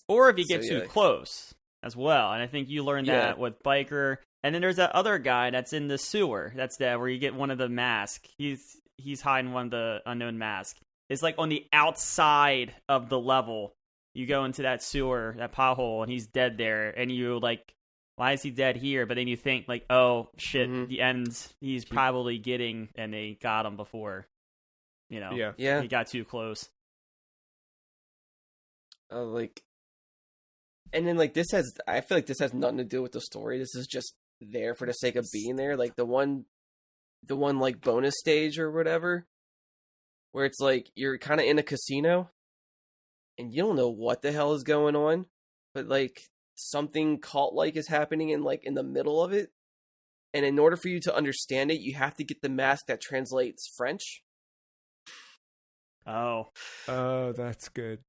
Or if you get too close as well. And I think you learned that with Biker. And then there's that other guy that's in the sewer. That's where you get one of the masks. He's hiding one of the unknown masks. It's like on the outside of the level. You go into that sewer, that pothole, and he's dead there. And you like, why is he dead here? But then you think like, oh shit, the end he's probably getting, and they got him before, he got too close. Like, and then like I feel like this has nothing to do with the story. This is just there for the sake of being there. Like the one like bonus stage or whatever, where it's like you're kind of in a casino, and you don't know what the hell is going on, but like something cult-like is happening in the middle of it, and in order for you to understand it, you have to get the mask that translates French. Oh, that's good.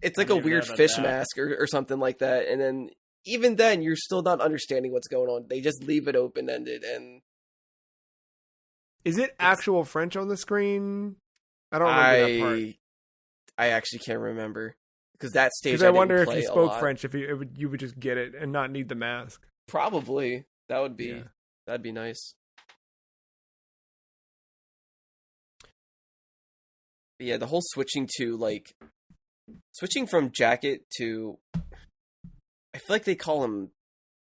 It's like a weird fish mask or something like that, and then even then you're still not understanding what's going on. They just leave it open-ended. And is it actual French on the screen? I don't remember that part. I actually can't remember. Because that stage, I wonder if you spoke French, if you would just get it and not need the mask. Probably. That'd be nice. But yeah, the whole switching from jacket to, I feel like they call him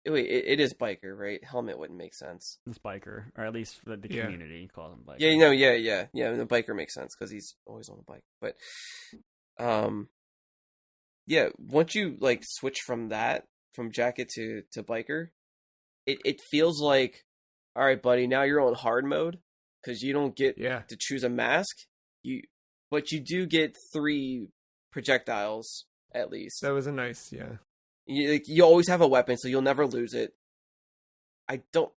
Wait, it is biker, right? Helmet wouldn't make sense. It's biker, or at least the community calls him biker. Yeah, no, yeah. The biker makes sense because he's always on a bike. But, yeah, once you like switch from jacket to biker, it feels like, all right, buddy, now you're on hard mode because you don't get to choose a mask. But you do get 3 projectiles at least. That was a nice, You always have a weapon, so you'll never lose it.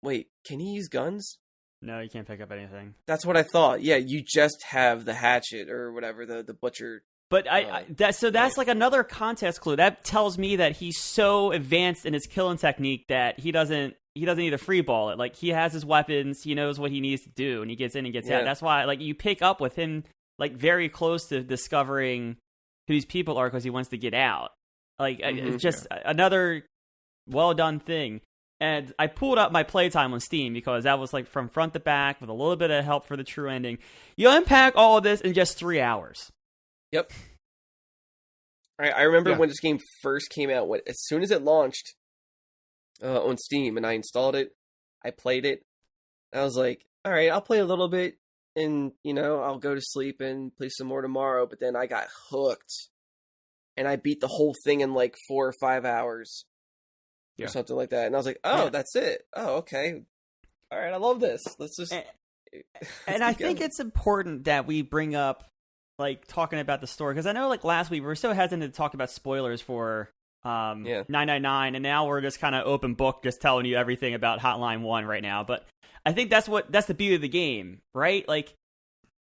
Wait, can he use guns? No, you can't pick up anything. That's what I thought. Yeah, you just have the hatchet or whatever, the butcher. But that's like another context clue. That tells me that he's so advanced in his killing technique that he doesn't need to free ball it. Like, he has his weapons, he knows what he needs to do, and he gets in and gets out. That's why, like, you pick up with him, like, very close to discovering who these people are because he wants to get out. Like, it's just another well-done thing. And I pulled up my playtime on Steam because that was, like, from front to back with a little bit of help for the true ending. You unpack all of this in just 3 hours. Yep. I remember when this game first came out, as soon as it launched on Steam, and I installed it, I played it. I was like, all right, I'll play a little bit, and, I'll go to sleep and play some more tomorrow. But then I got hooked, and I beat the whole thing in like 4 or 5 hours or something like that. And I was like, oh, that's it. Oh, okay. All right, I love this. Let's just... And I think it's important that we bring up, like, talking about the story, because I know, like, last week we were so hesitant to talk about spoilers for 999, and now we're just kind of open book, just telling you everything about Hotline 1 right now. But I think that's the beauty of the game, right? Like,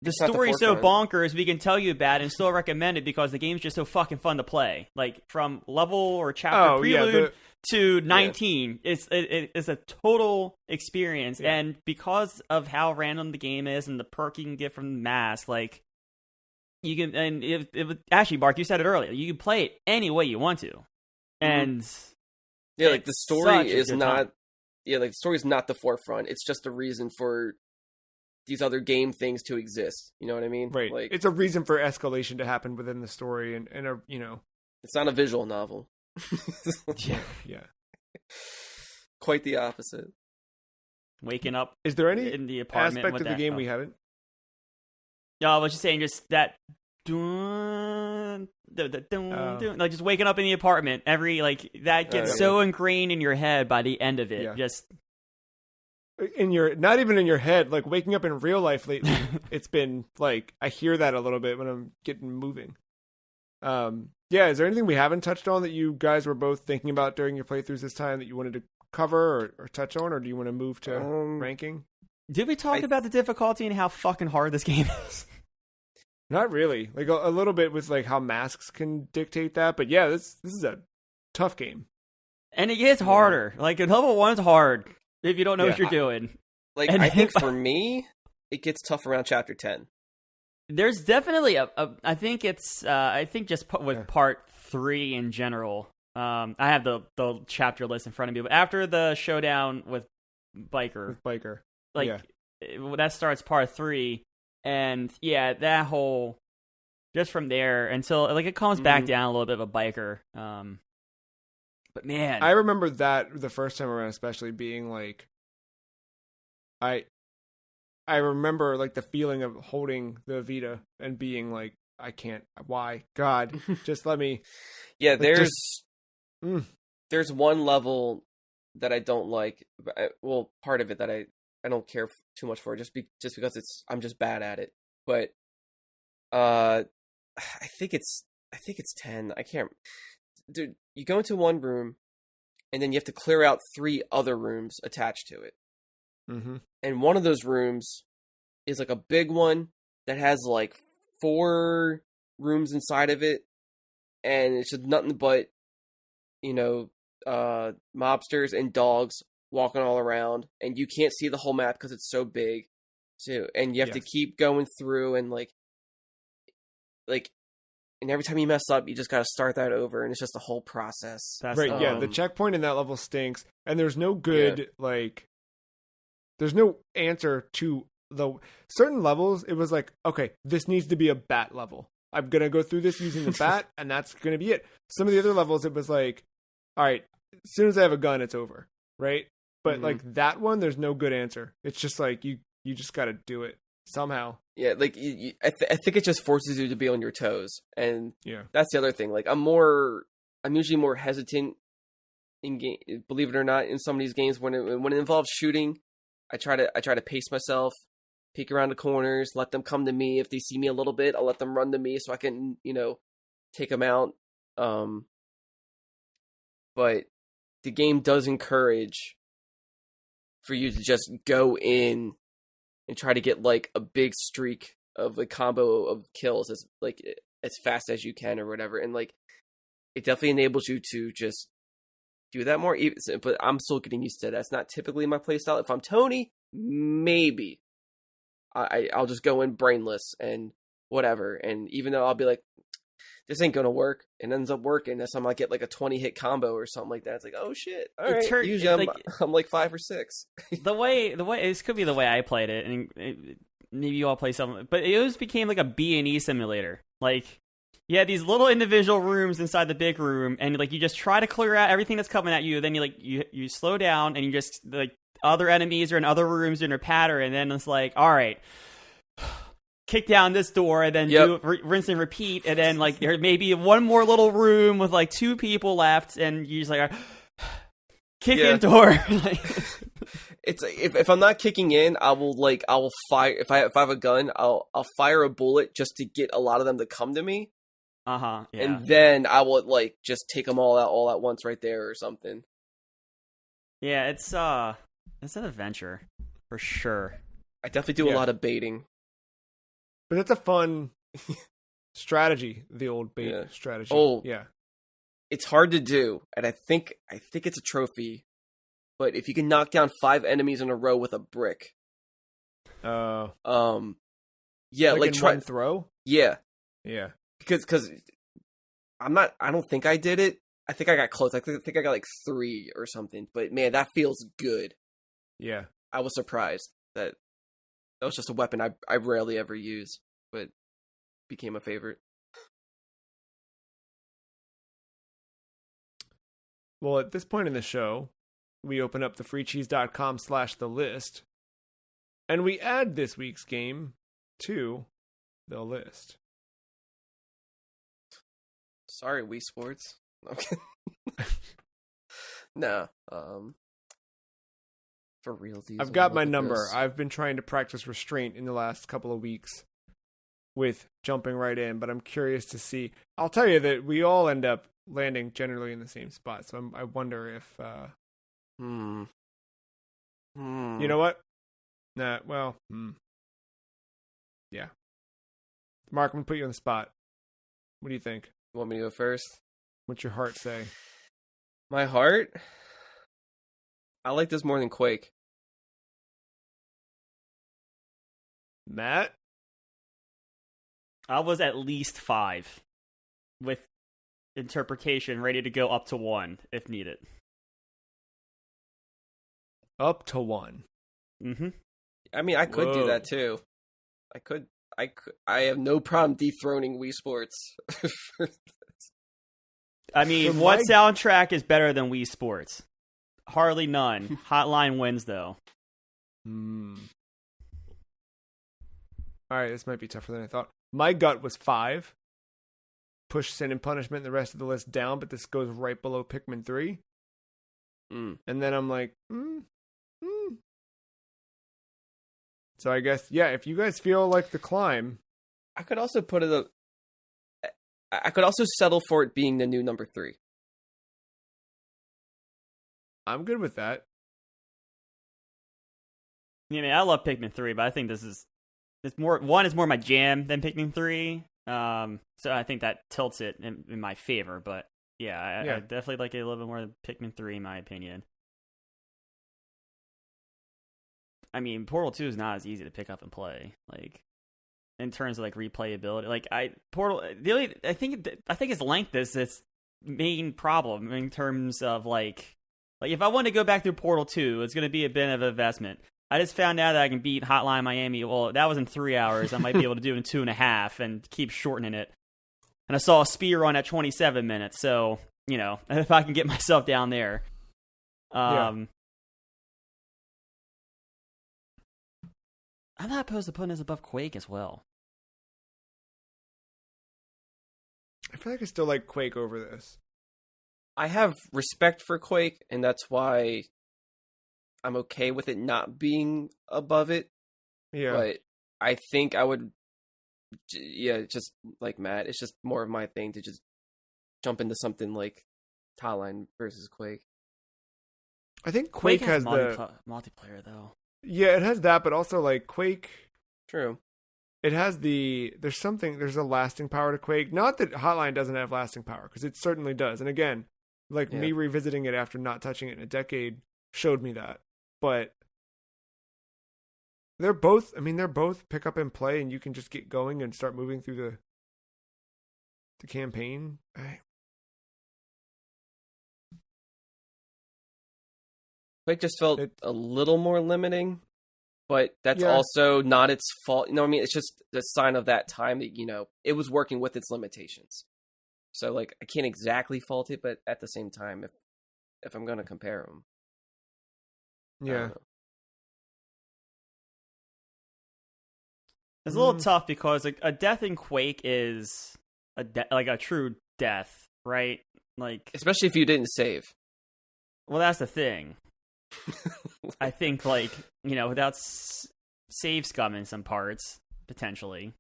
the story's so bonkers, we can tell you about it and still recommend it because the game's just so fucking fun to play. Like, from level or chapter prelude to 19, it's a total experience. Yeah. And because of how random the game is and the perk you can get from the mask, like, you can, and actually, Mark, you said it earlier, you can play it any way you want to. And like, the story is not the story is not the forefront. It's just a reason for these other game things to exist. You know what I mean? Right. Like, it's a reason for escalation to happen within the story, and it's not a visual novel. Yeah. Quite the opposite. Waking up. Is there any in the apartment aspect of the game we haven't? No, I was just saying, just that. Like, just waking up in the apartment that gets so ingrained in your head by the end of it. Yeah. Just not even in your head, like, waking up in real life lately. It's been like, I hear that a little bit when I'm getting moving. Is there anything we haven't touched on that you guys were both thinking about during your playthroughs this time that you wanted to cover or touch on, or do you want to move to ranking? Did we talk about the difficulty and how fucking hard this game is? Not really. Like, a little bit with, like, how masks can dictate that. But yeah, this is a tough game. And it gets harder. Like, level 1 is hard if you don't know what you're doing. I think for me, it gets tough around chapter 10. There's definitely I think just with part 3 in general. I have the chapter list in front of me, but after the showdown with Biker, that starts part 3. And that whole, just from there until, like, it calms back down a little bit of a biker. But man, I remember that the first time around, especially being like, I remember, like, the feeling of holding the Vita and being like, I can't. Why? God, just let me. Yeah, there's one level that I don't like. Well, part of it that I don't care too much for, just because I'm just bad at it. But I think it's 10. I can't. Dude, you go into one room, and then you have to clear out 3 other rooms attached to it. Mm-hmm. And one of those rooms is like a big one that has like 4 rooms inside of it, and it's just nothing but mobsters and dogs walking all around, and you can't see the whole map because it's so big too, and you have to keep going through, and like and every time you mess up you just got to start that over, and it's just a whole process. That's right. The checkpoint in that level stinks, and there's no good there's no answer to the certain levels. It was like, okay, this needs to be a bat level, I'm gonna go through this using the bat, and that's gonna be it. Some of the other levels, it was like, all right, as soon as I have a gun, it's over, right? But Mm-hmm. like that one, there's no good answer. It's just like you just got to do it somehow. Yeah, like I think it just forces you to be on your toes, and Yeah. that's the other thing. Like I'm usually more hesitant in game, believe it or not, in some of these games when it involves shooting. I try to pace myself, peek around the corners, let them come to me. If they see me a little bit, I'll let them run to me so I can, take them out. But the game does encourage for you to just go in and try to get like a big streak of a combo of kills as fast as you can or whatever, and like it definitely enables you to just do that more. But I'm still getting used to that. That's not typically my playstyle. If I'm Tony, maybe I'll just go in brainless and whatever. And even though I'll be like, this ain't gonna work, and ends up working. That's time I get like a 20-hit combo or something like that. It's like, oh shit! All right. Usually I'm like 5 or 6. the way this could be the way I played it, and maybe you all play something, but it always became like a B&E simulator. Like you had these little individual rooms inside the big room, and like you just try to clear out everything that's coming at you. Then you slow down, and you just like other enemies are in other rooms in a pattern, and then it's like, all right, kick down this door, and then do rinse and repeat, and then like there may be one more little room with like 2 people left, and you just like kick in door. It's if I'm not kicking in, I will fire if I have a gun, I'll fire a bullet just to get a lot of them to come to me. Yeah. And then I will like just take them all out all at once right there or something. Yeah, it's an adventure for sure. I definitely do a lot of baiting. But it's a fun strategy, the old bait strategy. Oh, yeah. It's hard to do, and I think it's a trophy. But if you can knock down 5 enemies in a row with a brick, yeah, like in try one throw. Yeah, because I don't think I did it. I think I got close. I think I got like 3 or something. But man, that feels good. Yeah, I was surprised that was just a weapon I rarely ever use, but became a favorite. Well, at this point in the show, we open up the freecheese.com/thelist, and we add this week's game to the list. Sorry, Wii Sports. Okay. No, for real. I've got my number. I've been trying to practice restraint in the last couple of weeks with jumping right in, but I'm curious to see. I'll tell you that we all end up landing generally in the same spot, so I wonder if... You know what? Nah, well... Yeah. Mark, I'm going to put you on the spot. What do you think? You want me to go first? What's your heart say? My heart? I like this more than Quake. Matt? I was at least 5 with interpretation ready to go up to 1 if needed. Up to 1. Mm-hmm. I mean, I could do that too. I have no problem dethroning Wii Sports. I mean, what soundtrack is better than Wii Sports? Hardly none. Hotline wins, though. Alright, this might be tougher than I thought. My gut was 5. Push Sin and Punishment and the rest of the list down, but this goes right below Pikmin 3. And then I'm like, So I guess, yeah, if you guys feel like the climb... I could also I could also settle for it being the new number 3. I'm good with that. Yeah, I mean, I love Pikmin 3, but I think it's more... 1 is more my jam than Pikmin 3. So I think that tilts it in my favor, but yeah, I definitely like it a little bit more than Pikmin 3 in my opinion. I mean, Portal 2 is not as easy to pick up and play, like in terms of like replayability. Like I think its length is its main problem in terms of like if I want to go back through Portal 2, it's going to be a bit of an investment. I just found out that I can beat Hotline Miami. Well, that was in 3 hours. I might be able to do it in 2.5 and keep shortening it. And I saw a speed run at 27 minutes. So if I can get myself down there. I'm not opposed to putting this above Quake as well. I feel like I still like Quake over this. I have respect for Quake, and that's why I'm okay with it not being above it. Yeah. But I think I would, just like Matt, it's just more of my thing to just jump into something like Hotline versus Quake. I think Quake has the multiplayer though. Yeah, it has that, but also like Quake. True. It has there's a lasting power to Quake. Not that Hotline doesn't have lasting power, because it certainly does. And again, me revisiting it after not touching it in a decade showed me that. But they're both pick up and play, and you can just get going and start moving through the campaign. Quake just felt a little more limiting, but that's also not its fault. You know what I mean? It's just a sign of that time that, it was working with its limitations. So, I can't exactly fault it, but at the same time, if I'm going to compare them. Yeah. It's a little tough because a death in Quake is a true death, right? Especially if you didn't save. Well, that's the thing. I think, without save scum in some parts, potentially,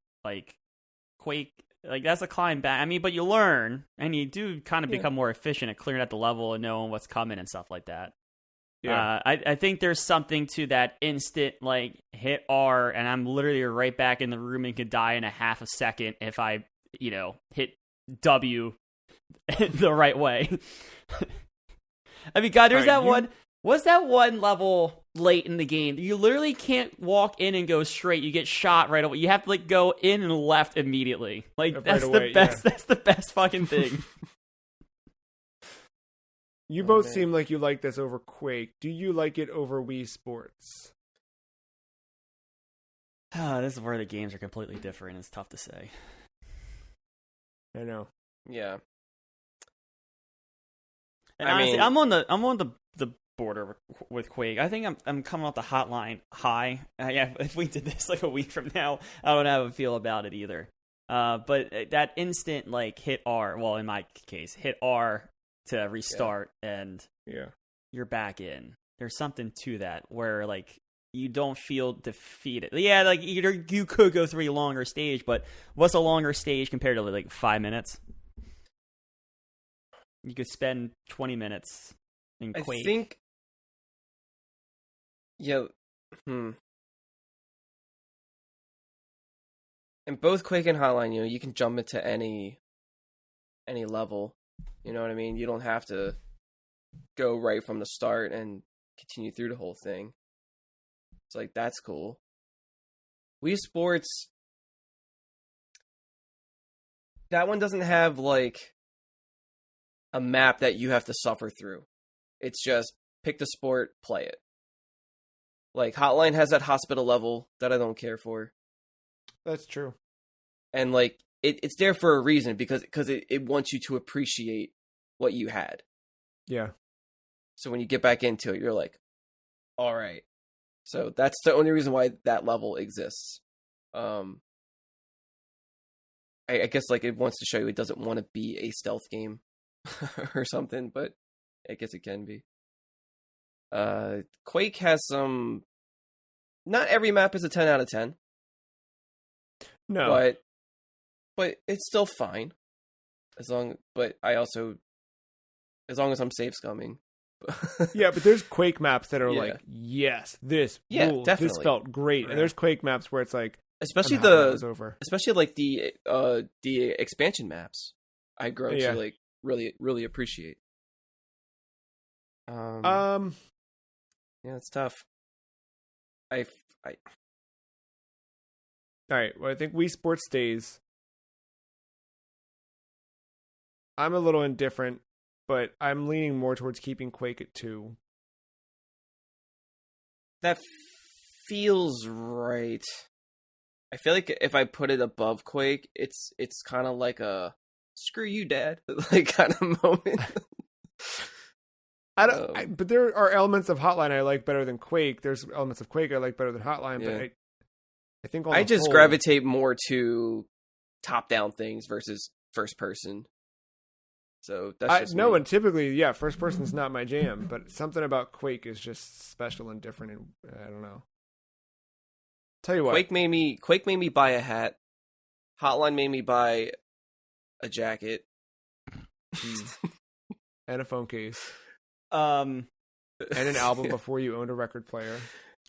Quake, that's a climb back. I mean, but you learn, and you do kind of become more efficient at clearing out the level and knowing what's coming and stuff like that. Yeah. I think there's something to that instant, hit R, and I'm literally right back in the room and could die in a half a second if I, hit W the right way. I mean, God, there's one. What's that one level late in the game? You literally can't walk in and go straight. You get shot right away. You have to go in and left immediately. That's the best. Yeah. That's the best fucking thing. You both seem like you like this over Quake. Do you like it over Wii Sports? This is where the games are completely different. It's tough to say. I know. Yeah. And honestly, I'm on the border with Quake. I think I'm coming off the Hotline high. If we did this a week from now, I wouldn't have a feel about it either. But that instant hit R, well, in my case, hit R to restart, and you're back in. There's something to that where you don't feel defeated. Yeah, you could go through a longer stage, but what's a longer stage compared to 5 minutes? You could spend 20 minutes in Quake. I think. Yeah. In both Quake and Hotline, you can jump into any level. You know what I mean? You don't have to go right from the start and continue through the whole thing. It's that's cool. Wii Sports, that one doesn't have a map that you have to suffer through. It's just pick the sport, play it. Hotline has that hospital level that I don't care for. That's true. And it's there for a reason because it wants you to appreciate what you had. Yeah. So when you get back into it, you're all right. So that's the only reason why that level exists. I guess it wants to show you it doesn't want to be a stealth game or something, but I guess it can be. Quake has some. Not every map is a 10 out of 10. No, but it's still fine. As long as I'm safe scumming. Yeah, but there's Quake maps that are yes, this ruled. Definitely. This felt great, and there's Quake maps where it's especially the expansion maps. I've grown to really really appreciate. Yeah, it's tough. All right. Well, I think Wii Sports stays. I'm a little indifferent, but I'm leaning more towards keeping Quake at 2. That feels right. I feel like if I put it above Quake, it's kind of like a screw you, Dad, like kind of moment. But there are elements of Hotline I like better than Quake. There's elements of Quake I like better than Hotline. Yeah. But I think I just gravitate more to top-down things versus first person. So that's just me. And typically, first person's not my jam. But something about Quake is just special and different. And I don't know. Tell you what, Quake made me buy a hat. Hotline made me buy a jacket and a phone case. And an album before you owned a record player.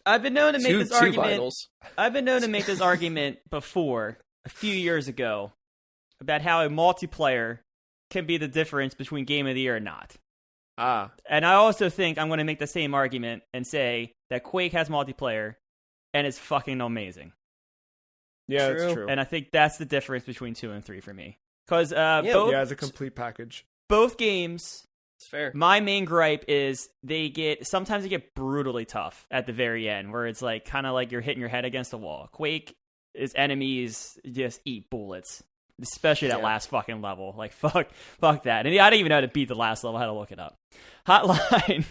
I've been known to make this argument. Vinyls. I've been known to make this argument before, a few years ago, about how a multiplayer can be the difference between Game of the Year or not. And I also think I'm going to make the same argument and say that Quake has multiplayer and it's fucking amazing. Yeah, that's true. And I think that's the difference between 2 and 3 for me. Because as a complete package. Both games. It's fair. My main gripe is sometimes they get brutally tough at the very end, where it's like kind of like you're hitting your head against a wall. Quake is enemies just eat bullets, especially that last fucking level. Like fuck that. And I didn't even know how to beat the last level. I had to look it up. Hotline.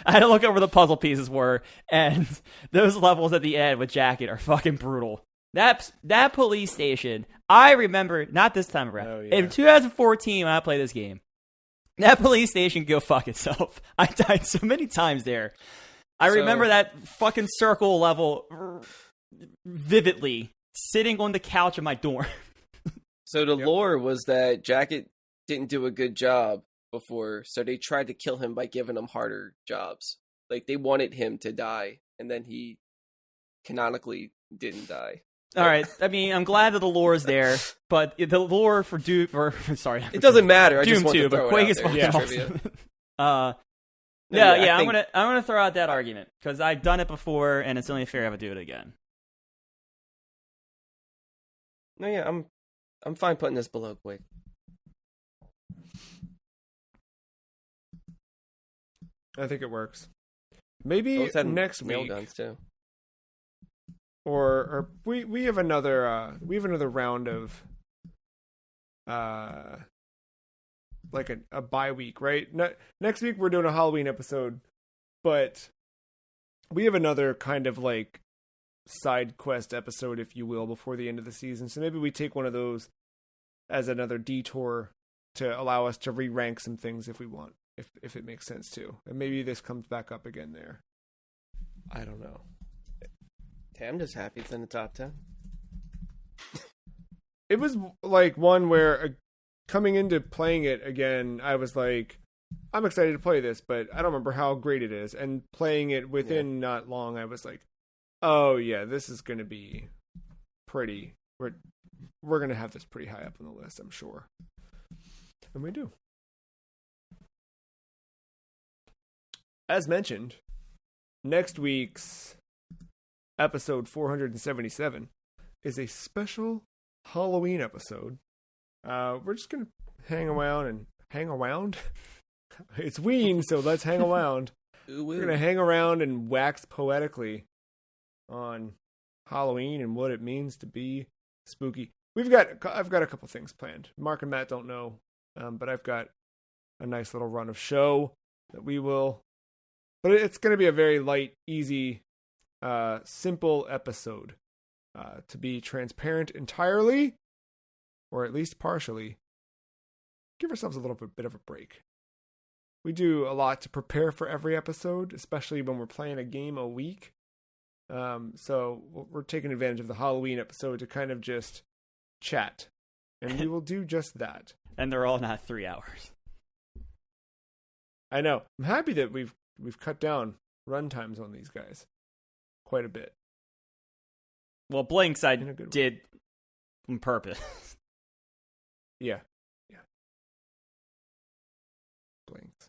I had to look over the puzzle pieces were, and those levels at the end with Jacket are fucking brutal. That police station, I remember, not this time around, in 2014 when I played this game, that police station go fuck itself. I died so many times there. I remember that fucking circle level vividly, sitting on the couch of my dorm. So the lore was that Jacket didn't do a good job before, so they tried to kill him by giving him harder jobs. Like, they wanted him to die, and then he canonically didn't die. All right. I mean, I'm glad that the lore is there, but the lore for Doom, it doesn't matter. I Doom just want 2, to throw but Quake it is out there. fucking awesome. I I'm gonna throw out that argument because I've done it before, and it's only fair I would do it again. No, yeah, I'm fine putting this below Quake. I think it works. Maybe next week. Guns too. Or we have another round of like a bye week, right? Next week we're doing a Halloween episode, but we have another kind of like side quest episode, if you will, before the end of the season. So maybe we take one of those as another detour to allow us to re-rank some things if we want, if it makes sense too. And maybe this comes back up again there. I don't know. I'm just happy it's in the top 10. It was like one where coming into playing it again, I was like, I'm excited to play this, but I don't remember how great it is. And playing it within not long, I was like, oh yeah, this is going to be pretty. We're going to have this pretty high up on the list, I'm sure. And we do. As mentioned, next week's episode 477 is a special Halloween episode. We're just gonna hang around. It's Ween, so let's hang around. We're gonna hang around and wax poetically on Halloween and what it means to be spooky. I've got a couple things planned. Mark and Matt don't know, but I've got a nice little run of show that we will. But it's gonna be a very light, easy, simple episode. To be transparent entirely, or at least partially, give ourselves a little bit of a break. We do a lot to prepare for every episode, especially when we're playing a game a week. So we're taking advantage of the Halloween episode to kind of just chat. And we will do just that. And they're all not 3 hours. I know. I'm happy that we've cut down run times on these guys quite a bit. Well, Blinks I did on purpose. Yeah. Blinks.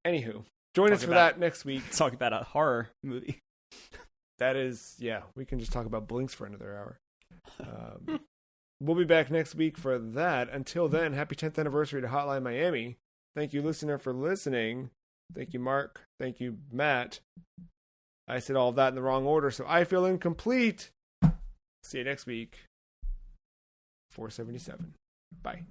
Anywho, join us for that next week. Talk about a horror movie. That is, we can just talk about Blinks for another hour. We'll be back next week for that. Until then, happy 10th anniversary to Hotline Miami. Thank you, listener, for listening. Thank you, Mark. Thank you, Matt. I said all of that in the wrong order, so I feel incomplete. See you next week. 477. Bye.